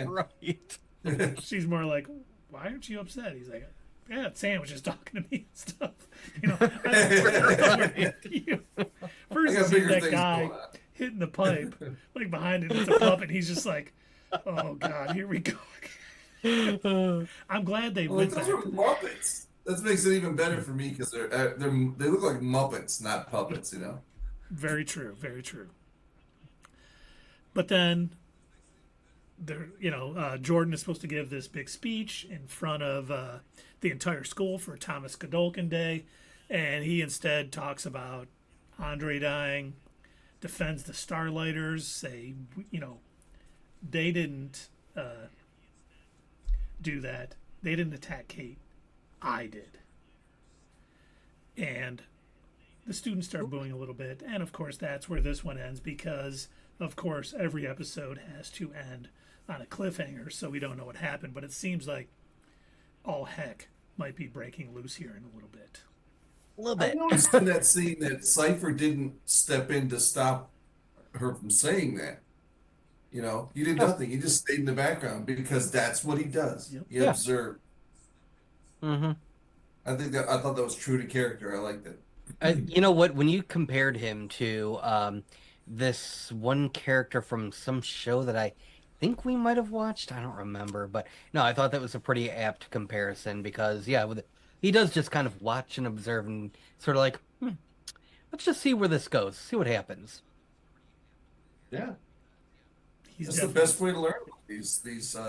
S3: Right.
S1: She's more like, why aren't you upset? He's like, yeah, Sam was just talking to me and stuff. First you see that guy hitting the pipe, like behind it, it's a puppet. He's just like, oh God, here we go. I'm glad they went
S2: those
S1: back.
S2: are Muppets. That makes it even better for me because they look like Muppets, not puppets.
S1: Very true. Very true. But then, Jordan is supposed to give this big speech in front of the entire school for Thomas Godolkin Day, and he instead talks about Andre dying, defends the Starlighters, say, they didn't do that. They didn't attack Kate. I did. And the students start booing a little bit. And of course, that's where this one ends because, of course, every episode has to end on a cliffhanger, so we don't know what happened. But it seems like all heck might be breaking loose here in a little bit.
S3: A little
S2: I
S3: bit.
S2: noticed in that scene that Cypher didn't step in to stop her from saying that. You know, he did nothing. He just stayed in the background because that's what he does.
S1: Yep.
S2: He
S3: Yeah.
S2: observed.
S3: Mm-hmm.
S2: I thought that was true to character. I liked it.
S3: You know what? When you compared him to this one character from some show that I think we might have watched, I don't remember, but no, I thought that was a pretty apt comparison because yeah, he does just kind of watch and observe and sort of like, let's just see where this goes, see what happens.
S2: Yeah.
S1: He's
S2: That's the best way to learn about these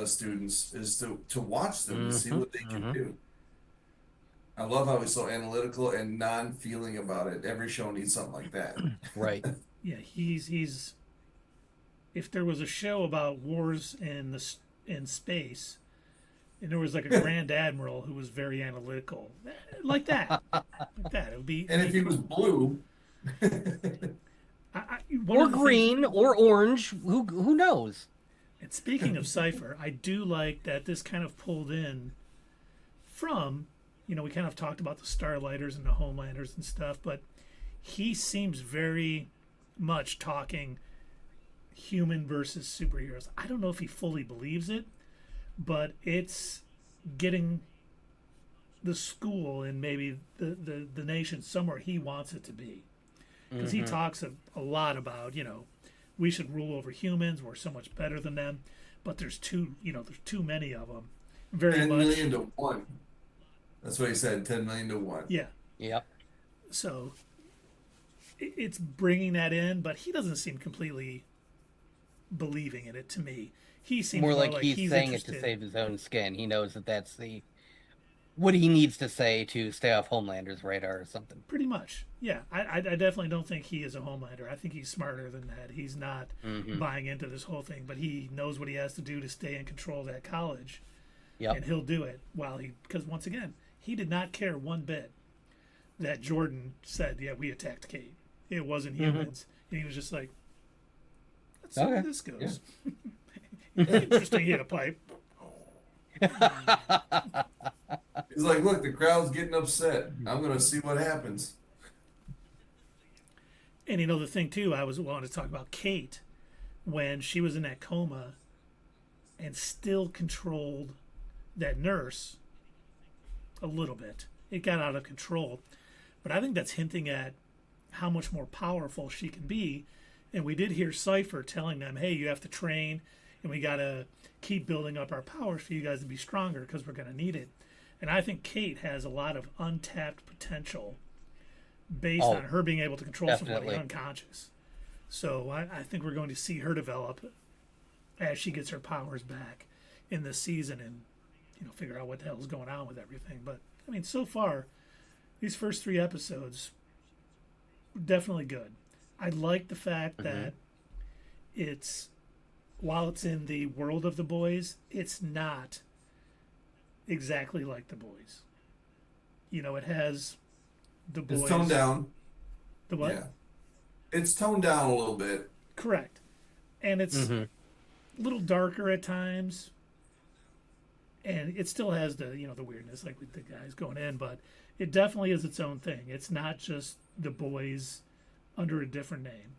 S2: students is to watch them and see what they can do. I love how he's so analytical and non-feeling about it. Every show needs something like that.
S3: Right.
S1: Yeah, he's. If there was a show about wars in space, and there was like a Grand Admiral who was very analytical, like that, it would be.
S2: And if he was blue,
S3: or green, or orange, who knows?
S1: And speaking of Cypher, I do like that this kind of pulled in from, we kind of talked about the Starlighters and the Homelanders and stuff, but he seems very much talking human versus superheroes. I don't know if he fully believes it, but it's getting the school and maybe the nation somewhere he wants it to be. Because he talks a lot about, we should rule over humans. We're so much better than them. But there's too many of them. Very
S2: 10
S1: much.
S2: million to 1. That's what he said, 10 million to 1.
S1: Yeah.
S3: Yep.
S1: So it's bringing that in, but he doesn't seem completely believing in it to me. He seems
S3: more like he's saying
S1: interested.
S3: it to save his own skin. He knows that that's what he needs to say to stay off Homelander's radar or something.
S1: Pretty much. Yeah. I definitely don't think he is a Homelander. I think he's smarter than that. He's not buying into this whole thing, but he knows what he has to do to stay in control of that college.
S3: Yep.
S1: And he'll do it because once again, he did not care one bit that Jordan said, yeah, we attacked Kate. It wasn't humans. And he was just like, let's see where this goes. Yeah. Interesting, he had a pipe.
S2: He's like, look, the crowd's getting upset. I'm going to see what happens.
S1: And the thing too, I was wanting to talk about Kate when she was in that coma and still controlled that nurse a little bit. It got out of control. But I think that's hinting at how much more powerful she can be. And we did hear Cypher telling them, hey, you have to train and we got to keep building up our powers for you guys to be stronger because we're going to need it. And I think Kate has a lot of untapped potential based on her being able to control somebody unconscious. So I think we're going to see her develop as she gets her powers back in this season and, figure out what the hell is going on with everything. But, I mean, so far, these first 3 episodes, definitely good. I like the fact that while it's in the world of the boys, it's not exactly like the boys. It has the boys.
S2: It's toned down.
S1: The what?
S2: Yeah. It's toned down a little bit.
S1: Correct. And it's a little darker at times. And it still has the, the weirdness, like with the guys going in, but it definitely is its own thing. It's not just the boys under a different name.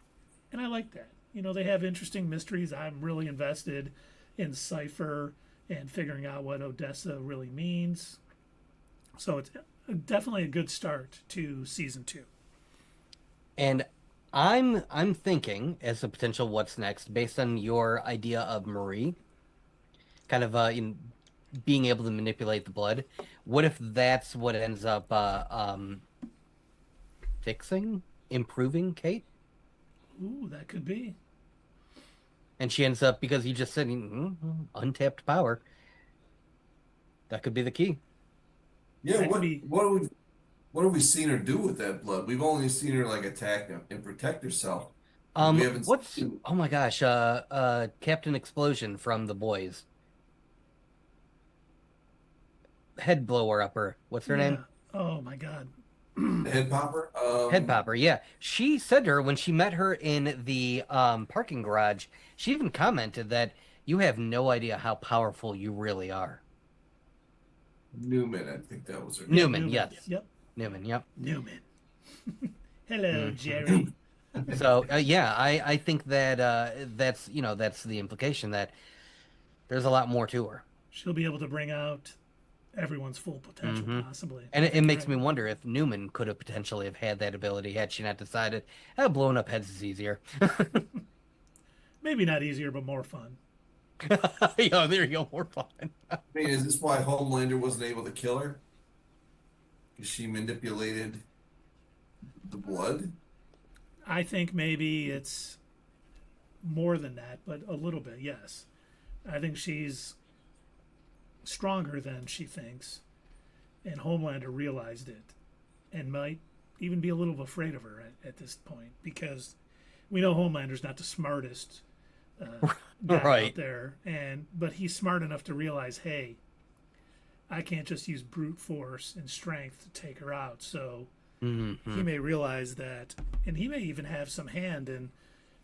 S1: And I like that. They have interesting mysteries. I'm really invested in Cypher and figuring out what Odessa really means. So it's definitely a good start to season 2.
S3: And I'm thinking as a potential what's next, based on your idea of Marie, kind of in being able to manipulate the blood. What if that's what ends up improving Kate?
S1: Ooh, that could be.
S3: And she ends up, because you just said untapped power. That could be the key.
S2: Yeah, what have we seen her do with that blood? We've only seen her like attack and protect herself. We haven't seen...
S3: Oh my gosh, Captain Explosion from The Boys. head blower upper. What's her
S1: Yeah.
S3: name?
S1: Oh my God.
S2: Head popper.
S3: Head popper. Yeah. She said to her when she met her in the parking garage, she even commented that you have no idea how powerful you really are.
S2: Newman, I think that was her
S1: Yeah,
S2: name.
S3: Newman,
S1: Newman.
S3: yes.
S1: Yep.
S3: Newman, yep.
S1: Newman. Hello,
S3: Mhm.
S1: Jerry.
S3: So yeah, I think that that's that's the implication that there's a lot more to her.
S1: She'll be able to bring out everyone's full potential,
S3: Hmm.
S1: possibly.
S3: And
S1: I
S3: it
S1: think you're
S3: makes
S1: right.
S3: me wonder if Newman could have potentially have had that ability had she not decided, blowing up heads is easier.
S1: Maybe not easier, but more fun.
S3: Yeah, there you go, more fun.
S2: I mean, is this why Homelander wasn't able to kill her? Because she manipulated the blood?
S1: I think maybe it's more than that, but a little bit, yes. I think she's stronger than she thinks, and Homelander realized it and might even be a little afraid of her at this point because we know Homelander's not the smartest guy out
S3: Right.
S1: there, but he's smart enough to realize, hey, I can't just use brute force and strength to take her out. So
S3: Hmm.
S1: he may realize that, and he may even have some hand in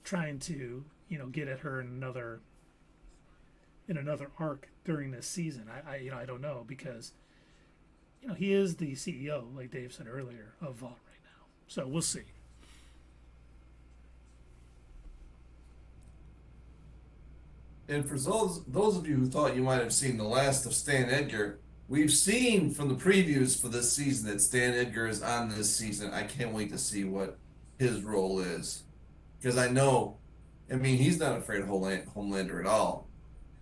S1: trying to, get at her in another arc during this season. I don't know because he is the CEO, like Dave said earlier, of Vault right now. So we'll see.
S2: And for those of you who thought you might have seen the last of Stan Edgar, we've seen from the previews for this season that Stan Edgar is on this season. I can't wait to see what his role is. Because I mean, he's not afraid of Homelander at all.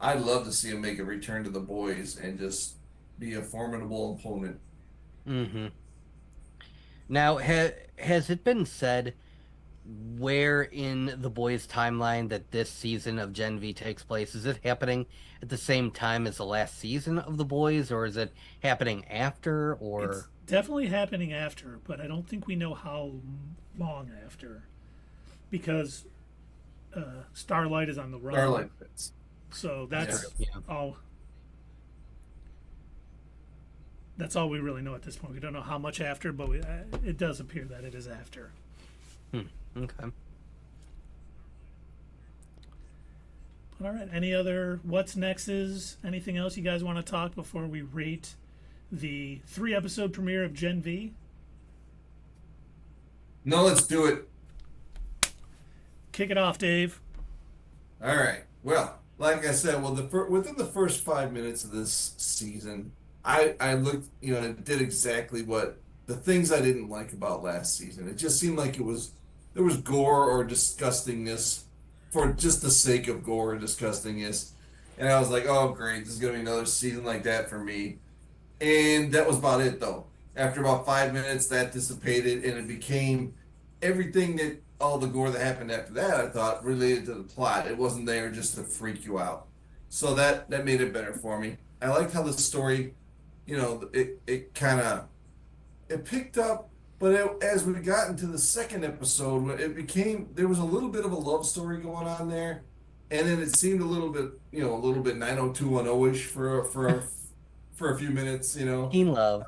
S2: I'd love to see him make a return to the boys and just be a formidable opponent.
S3: Hmm. Now, has it been said where in the boys' timeline that this season of Gen V takes place? Is it happening at the same time as the last season of the boys, or is it happening after,
S1: It's
S3: or
S1: definitely happening after, but I don't think we know how long after because Starlight is on the run.
S2: Starlight fits.
S1: So
S2: Yeah.
S1: that's
S3: yeah?
S1: all. That's all we really know at this point. We don't know how much after, but it does appear that it is after.
S3: Okay.
S1: All right. Any other what's nexts? Anything else you guys want to talk before we rate the 3-episode premiere of Gen V?
S2: No, let's do it.
S1: Kick it off, Dave.
S2: All right. Well, like I said, within the first 5 minutes of this season, I looked, it did exactly what the things I didn't like about last season. It just seemed like there was gore or disgustingness for just the sake of gore and disgustingness, and I was like, oh great, this is gonna be another season like that for me. And that was about it, though. After about 5 minutes, that dissipated, and it became everything that all the gore that happened after that. I thought related to the plot. It wasn't there just to freak you out. So that made it better for me. I liked how the story, it kind of it picked up, but as we got into the second episode, it became there was a little bit of a love story going on there, and then it seemed a little bit 90210 ish for a few minutes.
S3: Teen love.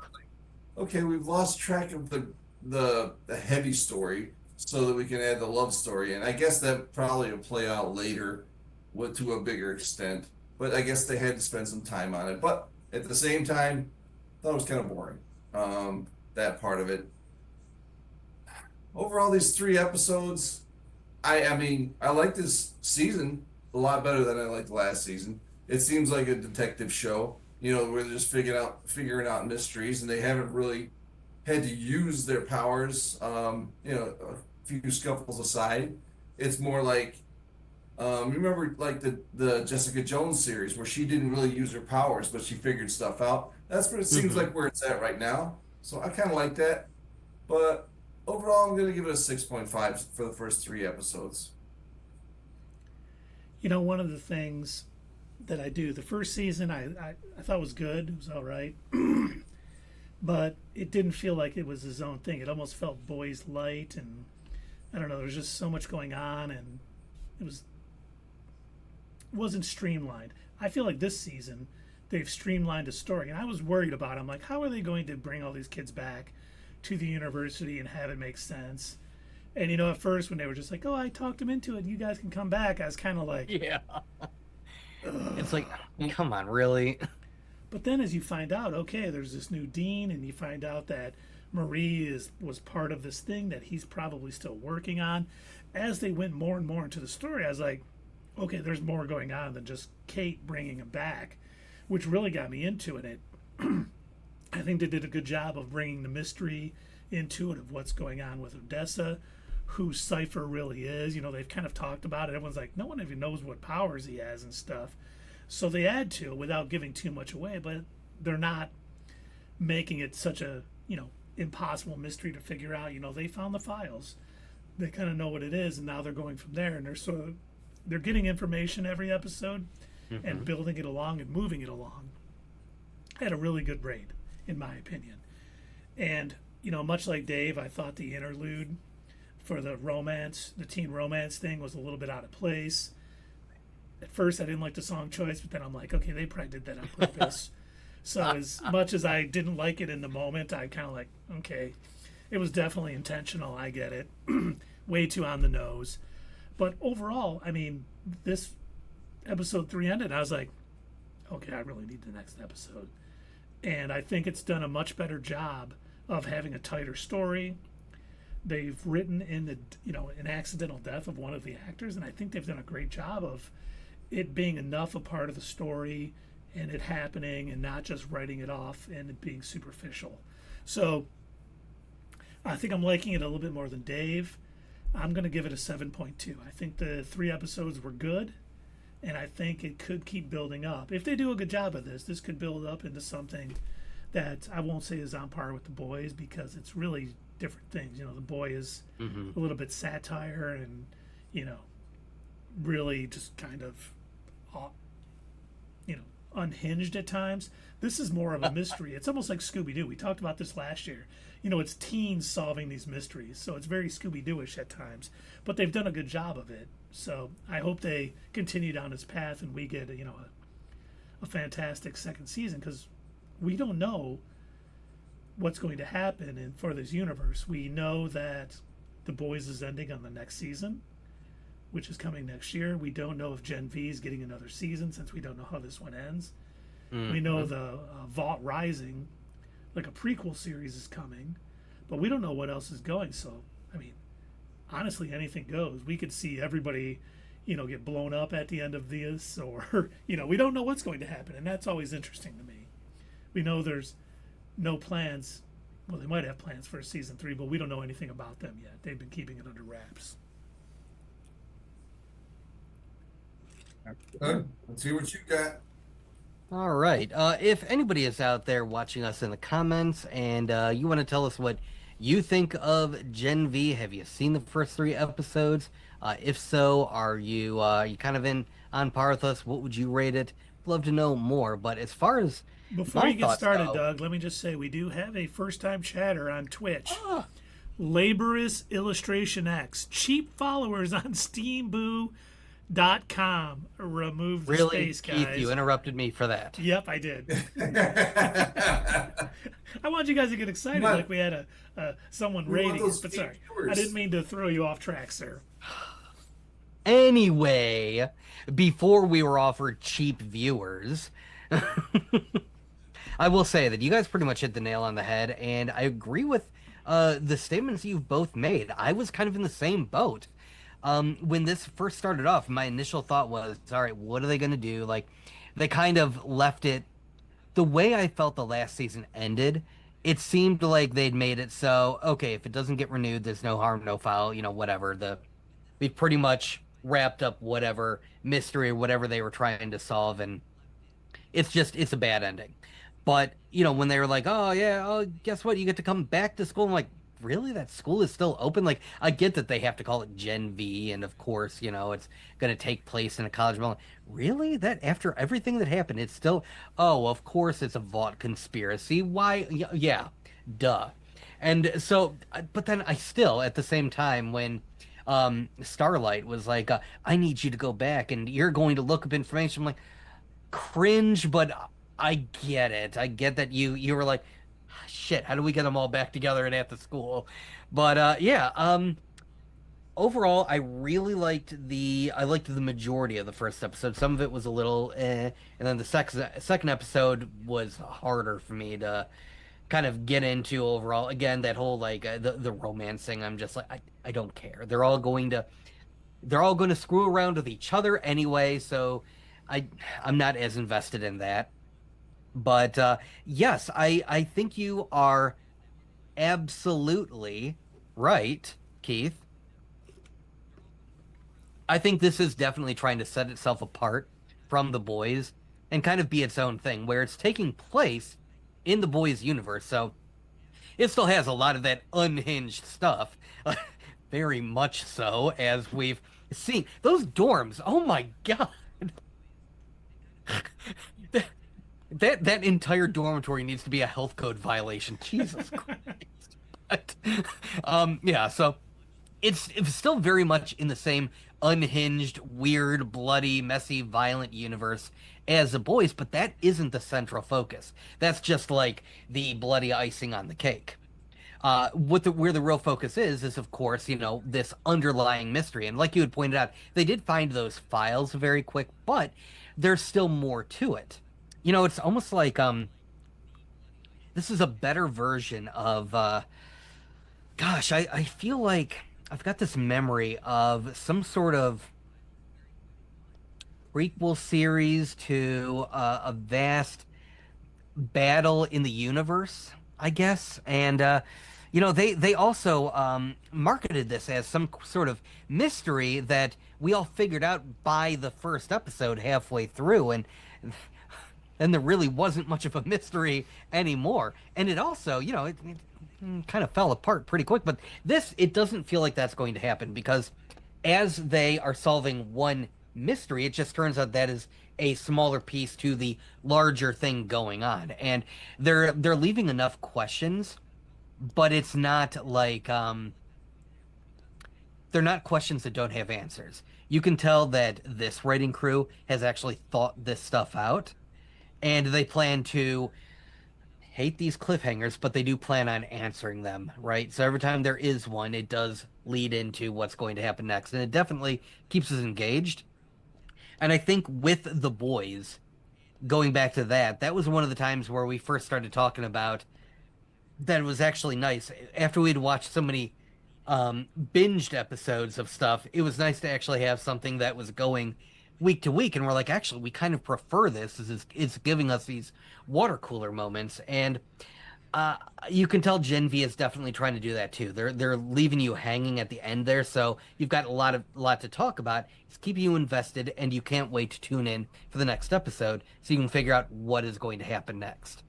S2: Okay, we've lost track of the heavy story so that we can add the love story, and I guess that probably will play out later, to a bigger extent. But I guess they had to spend some time on it. But at the same time, I thought it was kind of boring. That part of it. Overall, these 3 episodes, I mean, I like this season a lot better than I liked last season. It seems like a detective show, where they're just figuring out mysteries, and they haven't really had to use their powers. A few scuffles aside, it's more like remember like the Jessica Jones series where she didn't really use her powers, but she figured stuff out. That's what it seems
S3: Hmm.
S2: like where it's at right now. So I kind of like that, but overall, I'm gonna give it a 6.5 for the first 3 episodes.
S1: One of the things that I do, the first season I thought was good. It was all right. But it didn't feel like it was his own thing. It almost felt boys light, and I don't know. There was just so much going on, and it wasn't streamlined. I feel like this season they've streamlined the story. And I was worried about it. I'm like, how are they going to bring all these kids back to the university and have it make sense? And, at first when they were just like, oh, I talked them into it, you guys can come back, I was kind of like,
S3: yeah. It's like, come on, really?
S1: But then as you find out, okay, there's this new dean, and you find out that Marie was part of this thing that he's probably still working on. As they went more and more into the story, I was like, okay, there's more going on than just Kate bringing him back, which really got me into it. I think they did a good job of bringing the mystery into it of what's going on with Odessa, who Cypher really is. They've kind of talked about it. Everyone's like, no one even knows what powers he has and stuff. So they add to it without giving too much away, but they're not making it such a, impossible mystery to figure out. They found the files. They kind of know what it is, and now they're going from there, and they're getting information every episode and building it along and moving it along at a really good rate, in my opinion. And, much like Dave, I thought the interlude for the teen romance thing was a little bit out of place. At first, I didn't like the song choice, but then I'm like, okay, they probably did that on purpose. So as much as I didn't like it in the moment, I kind of like, okay, it was definitely intentional. I get it. Way too on the nose. But overall, I mean, this episode 3 ended. I was like, okay, I really need the next episode. And I think it's done a much better job of having a tighter story. They've written in an accidental death of one of the actors, and I think they've done a great job of it being enough a part of the story and it happening and not just writing it off and it being superficial. So I think I'm liking it a little bit more than Dave. I'm going to give it a 7.2. I think the 3 episodes were good, and I think it could keep building up. If they do a good job of this could build up into something that I won't say is on par with The Boys, because it's really different things. The Boy is a little bit satire and, really just kind of, unhinged at times. This is more of a mystery. It's almost like Scooby-Doo. We talked about this last year. It's teens solving these mysteries, so it's very Scooby-Doo-ish at times. But they've done a good job of it. So I hope they continue down this path and we get, a fantastic second season, because we don't know what's going to happen for this universe. We know that The Boys is ending on the next season, which is coming next year. We don't know if Gen V is getting another season, since we don't know how this one ends. We know the Vault Rising, like a prequel series, is coming, but we don't know what else is going. So, I mean, honestly, anything goes. We could see everybody, get blown up at the end of this, or, we don't know what's going to happen, and that's always interesting to me. We know there's no plans. Well, they might have plans for season 3, but we don't know anything about them yet. They've been keeping it under wraps.
S2: Let's see what you got.
S3: All right. If anybody is out there watching us in the comments and you want to tell us what you think of Gen V, have you seen the first 3 episodes? If so, are you kind of on par with us? What would you rate it? Love to know more. But as far as
S1: before you get started, Doug, let me just say we do have a first-time chatter on Twitch. Laborious Illustration X, cheap followers on Steamboo.com. Remove the space, guys.
S3: Keith, you interrupted me for that.
S1: Yep, I did. I want you guys to get excited like we had someone rating it, but sorry. I didn't mean to throw you off track, sir.
S3: Anyway, before we were offered cheap viewers, I will say that you guys pretty much hit the nail on the head, and I agree with the statements you've both made. I was kind of in the same boat. When this first started off, my initial thought was, all right, what are they going to do? Like, they kind of left it the way I felt the last season ended. It seemed like they'd made it so, okay, if it doesn't get renewed, there's no harm, no foul, whatever. We've pretty much wrapped up whatever mystery or whatever they were trying to solve, and it's a bad ending. But, when they were like, oh, yeah, oh, guess what? You get to come back to school. I'm like, really? That school is still open? Like, I get that they have to call it Gen V, and of course, it's going to take place in a college building. Really? That after everything that happened, it's still, oh, of course it's a vault conspiracy. Why? Yeah, duh. And so, but then I still, at the same time, when Starlight was like, I need you to go back, and you're going to look up information, I'm like, cringe, but I get it. I get that you were like, "Ah, shit, how do we get them all back together and at the school?" But yeah, overall, I liked the majority of the first episode. Some of it was a little and then the second episode was harder for me to kind of get into overall. Again, that whole like the romancing, I'm just like I don't care. They're all going to screw around with each other anyway, so I I'm not as invested in that. But yes, I think you are absolutely right, Keith. I think this is definitely trying to set itself apart from the boys and kind of be its own thing, where it's taking place in the boys' universe. So it still has a lot of that unhinged stuff, very much so, as we've seen. Those dorms, oh my God. That entire dormitory needs to be a health code violation. Jesus Christ. But, yeah, so it's still very much in the same unhinged, weird, bloody, messy, violent universe as the boys, but that isn't the central focus. That's just like the bloody icing on the cake. Where the real focus is of course, this underlying mystery. And like you had pointed out, they did find those files very quick, but there's still more to it. It's almost like this is a better version of gosh, I feel like I've got this memory of some sort of prequel series to a vast battle in the universe, I guess. And they also marketed this as some sort of mystery that we all figured out by the first episode halfway through, and then there really wasn't much of a mystery anymore. And it also, it kind of fell apart pretty quick. But this, it doesn't feel like that's going to happen because as they are solving one mystery, it just turns out that is a smaller piece to the larger thing going on. And they're leaving enough questions, but it's not like they're not questions that don't have answers. You can tell that this writing crew has actually thought this stuff out, and they plan to hate these cliffhangers, but they do plan on answering them, right? So every time there is one, it does lead into what's going to happen next, and it definitely keeps us engaged. And I think with the boys, going back to that, that was one of the times where we first started talking about that it was actually nice. After we'd watched so many binged episodes of stuff, it was nice to actually have something that was going week to week. And we're like, actually, we kind of prefer this. It's giving us these water cooler moments. And uh, you can tell Gen V is definitely trying to do that too. They're leaving you hanging at the end there, so you've got a lot to talk about. It's keeping you invested, and you can't wait to tune in for the next episode so you can figure out what is going to happen next.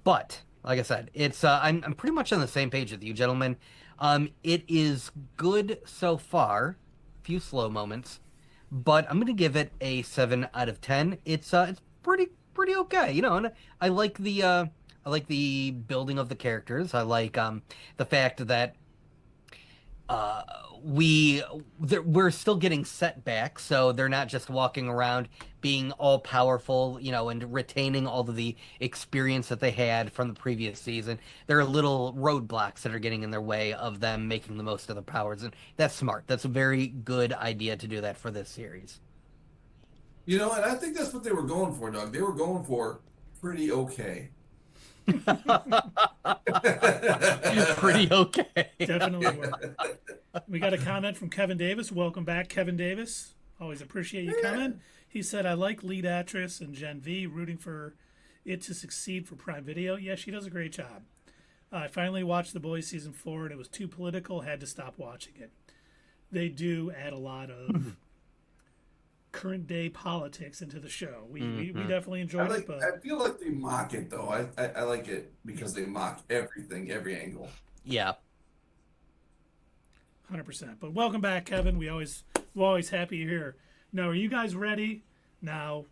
S3: But like I said, it's I'm pretty much on the same page with you, gentlemen. It is good so far. Few slow moments, but I'm gonna give it a 7 out of 10. It's pretty okay, and I like the building of the characters. I like the fact that uh we're still getting setbacks, so they're not just walking around being all powerful, and retaining all of the experience that they had from the previous season. There are little roadblocks that are getting in their way of them making the most of their powers, and that's smart. That's a very good idea to do that for this series.
S2: And I think that's what they were going for, Doug. They were going for pretty okay.
S3: Pretty okay.
S1: Definitely were. We got a comment from Kevin Davis. Welcome back, Kevin Davis. Always appreciate you coming. He said, I like lead actress and Gen V, rooting for it to succeed for Prime Video. Yeah, she does a great job. I finally watched The Boys season 4, and it was too political, had to stop watching it. They do add a lot of current day politics into the show. We definitely enjoyed it, but
S2: I feel like they mock it though. I like it because they mock everything, every angle.
S3: Yeah.
S1: 100%. But welcome back, Kevin. We're always happy you're here. Now, are you guys ready? Now,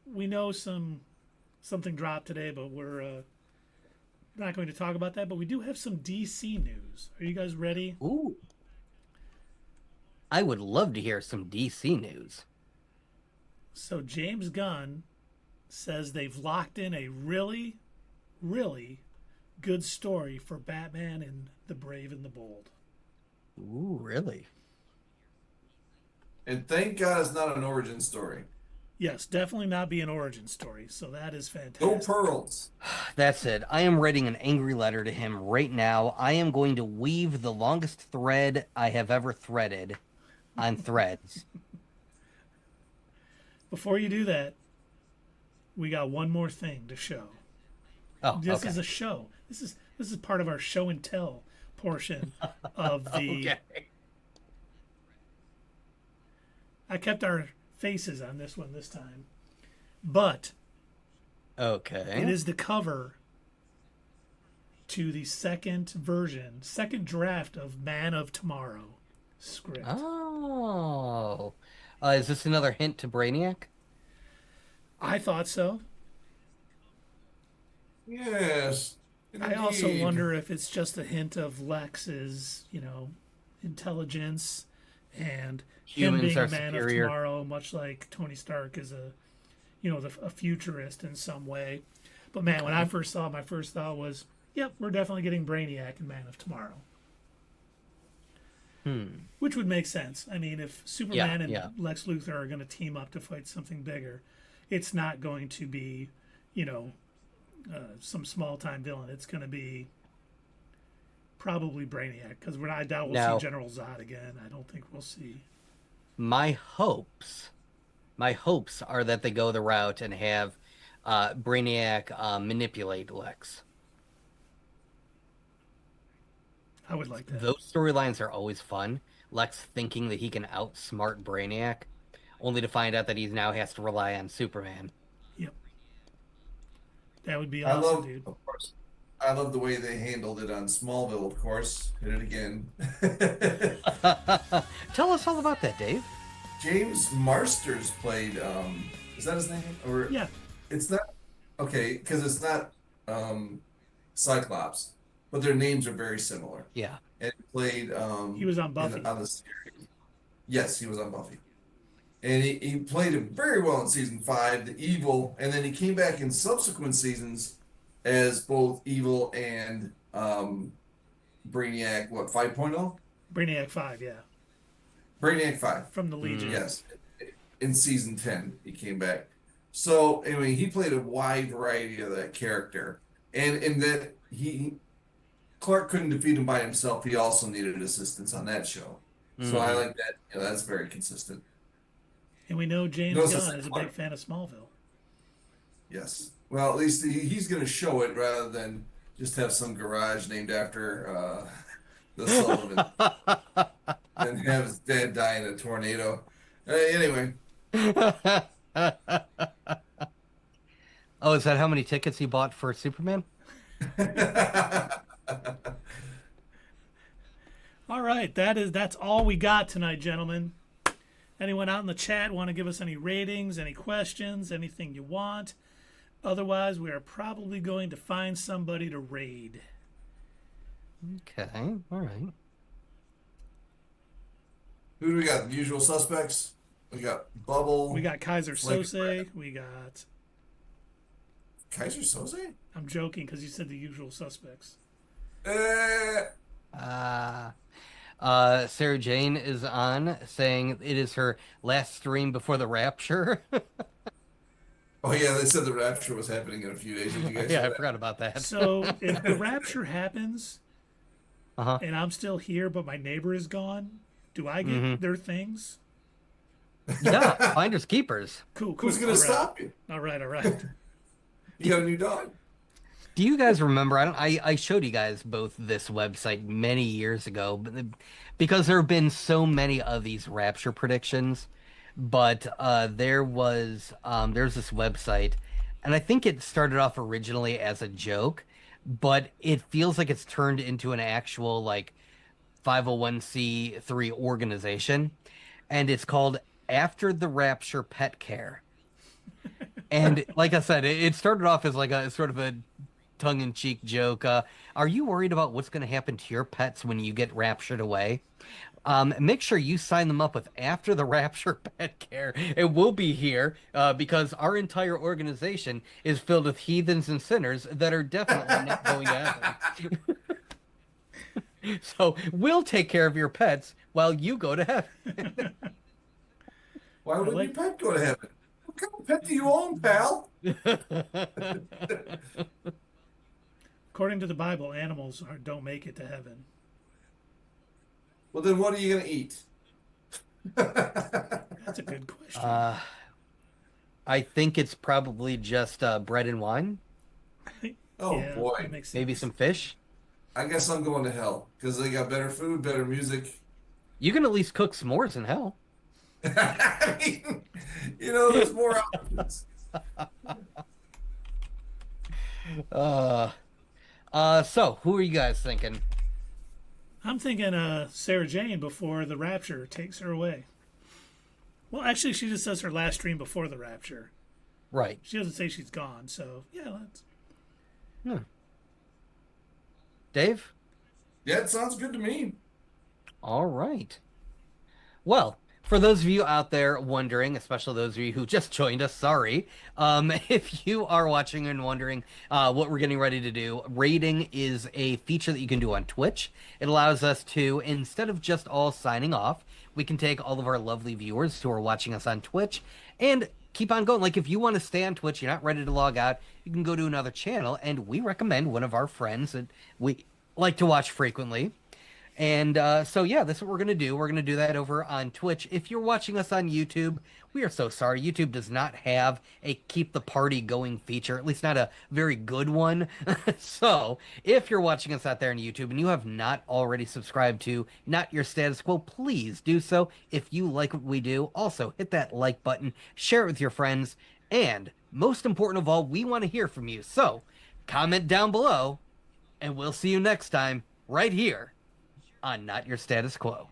S1: we know something dropped today, but we're not going to talk about that. But we do have some DC news. Are you guys ready?
S3: Ooh. I would love to hear some DC news.
S1: So James Gunn says they've locked in a really, really good story for Batman and the Brave and the Bold.
S3: Ooh, really?
S2: And thank God it's not an origin story.
S1: Yes, definitely not be an origin story. So that is fantastic.
S2: No pearls.
S3: That's it. I am writing an angry letter to him right now. I am going to weave the longest thread I have ever threaded on threads.
S1: Before you do that, we got one more thing to show.
S3: Oh,
S1: This
S3: okay.
S1: is a show. This is part of our show and tell portion of the.
S3: Okay.
S1: I kept our faces on this one this time, but
S3: Okay.
S1: it is the cover to the second draft of Man of Tomorrow script.
S3: Oh. Is this another hint to Brainiac?
S1: I thought so.
S2: Yes.
S1: I also
S2: indeed.
S1: wonder if it's just a hint of Lex's, intelligence and him
S3: Humans
S1: being
S3: are
S1: a man
S3: superior.
S1: of tomorrow, much like Tony Stark is a futurist in some way. But man, when I first saw it, my first thought was, yep, we're definitely getting Brainiac and Man of Tomorrow. Which would make sense. I mean, if Superman and
S3: yeah.
S1: Lex Luthor are going to team up to fight something bigger, it's not going to be, some small-time villain. It's going to be probably Brainiac, because I doubt we'll see General Zod again. I don't think we'll see.
S3: My hopes are that they go the route and have Brainiac manipulate Lex.
S1: I would like that.
S3: Those storylines are always fun. Lex thinking that he can outsmart Brainiac, only to find out that he now has to rely on Superman.
S1: Yep. That would be awesome, dude.
S2: Of course, I love the way they handled it on Smallville, of course. Hit it again.
S3: Tell us all about that, Dave.
S2: James Marsters played, is that his name? Or
S1: Yeah.
S2: It's not, okay, because it's not Cyclops, but their names are very similar.
S3: Yeah.
S2: And he played,
S1: He was on Buffy.
S2: on the series. Yes, he was on Buffy. And he played it very well in season 5, the evil, and then he came back in subsequent seasons as both evil and Brainiac, 5.0?
S1: Brainiac 5, yeah.
S2: Brainiac 5.
S1: From the Legion.
S2: Yes. In season 10, he came back. So, anyway, he played a wide variety of that character. And in that Clark couldn't defeat him by himself. He also needed assistance on that show. So I like that. That's very consistent.
S1: And we know James Gunn is a big fan of Smallville.
S2: Yes. Well, at least he's going to show it rather than just have some garage named after the Sullivan and have his dad die in a tornado. Anyway.
S3: Oh, is that how many tickets he bought for Superman?
S1: All right, that's all we got tonight, gentlemen. Anyone out in the chat want to give us any ratings, any questions, anything you want? Otherwise, we are probably going to find somebody to raid.
S3: Okay, all right.
S2: Who do we got? The usual suspects? We got Bubble.
S1: We got Kaiser Sose. We got...
S2: Kaiser Soze?
S1: I'm joking because you said the usual suspects.
S3: Sarah Jane is on saying it is her last stream before the rapture.
S2: Oh, yeah, they said the rapture was happening in a few days. Did you guys
S3: Yeah,
S2: see
S3: I
S2: that?
S3: forgot about that.
S1: So if the rapture happens
S3: Uh-huh.
S1: and I'm still here but my neighbor is gone, do I get their things?
S3: Yeah, finders keepers.
S1: Cool.
S2: Who's going to
S1: All right.
S2: stop you?
S1: All right.
S2: You got a new dog.
S3: Do you guys remember? I showed you guys both this website many years ago, because there have been so many of these rapture predictions. But there's this website, and I think it started off originally as a joke, but it feels like it's turned into an actual 501c3 organization, and it's called After the Rapture Pet Care. And like I said, it started off as a sort of a tongue-in-cheek joke. Are you worried about what's going to happen to your pets when you get raptured away? Make sure you sign them up with After the Rapture Pet Care. It will be here because our entire organization is filled with heathens and sinners that are definitely not going to heaven. So we'll take care of your pets while you go to heaven.
S2: Why
S1: I
S2: wouldn't your
S1: like,
S2: pet go to heaven? What kind of pet do you own, pal?
S1: according to the Bible, animals don't make it to heaven.
S2: Well, then what are you going to eat?
S1: That's a good question.
S3: I think it's probably just bread and wine,
S2: Oh,
S1: Yeah,
S2: boy.
S1: that makes
S3: maybe
S1: sense.
S3: some fish.
S2: I guess I'm going to hell because they got better food, better music.
S3: You can at least cook s'mores in hell.
S2: I mean, there's more options.
S3: Uh, so who are you guys thinking?
S1: I'm thinking Sarah Jane before the rapture takes her away. Well, actually, she just does her last stream before the rapture.
S3: Right.
S1: She doesn't say she's gone, so yeah. That's...
S3: Dave?
S2: Yeah, it sounds good to me.
S3: All right. Well, for those of you out there wondering, especially those of you who just joined us, sorry. If you are watching and wondering what we're getting ready to do, rating is a feature that you can do on Twitch. It allows us to, instead of just all signing off, we can take all of our lovely viewers who are watching us on Twitch and keep on going. Like if you want to stay on Twitch, you're not ready to log out, you can go to another channel, and we recommend one of our friends that we like to watch frequently. And so, yeah, that's what we're going to do. We're going to do that over on Twitch. If you're watching us on YouTube, we are so sorry. YouTube does not have a keep the party going feature, at least not a very good one. So if you're watching us out there on YouTube and you have not already subscribed to Not Your Status Quo, please do so. If you like what we do, also hit that like button, share it with your friends. And most important of all, we want to hear from you. So comment down below, and we'll see you next time right here on Not Your Status Quo.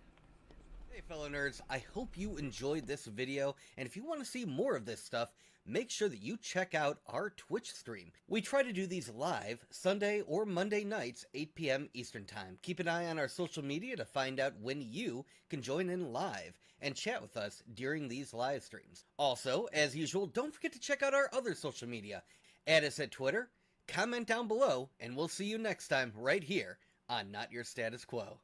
S3: Hey fellow nerds, I hope you enjoyed this video, and if you want to see more of this stuff, make sure that you check out our Twitch stream. We try to do these live Sunday or Monday nights, 8 p.m. Eastern Time. Keep an eye on our social media to find out when you can join in live and chat with us during these live streams. Also, as usual, don't forget to check out our other social media. Add us at Twitter, comment down below, and we'll see you next time right here on Not Your Status Quo.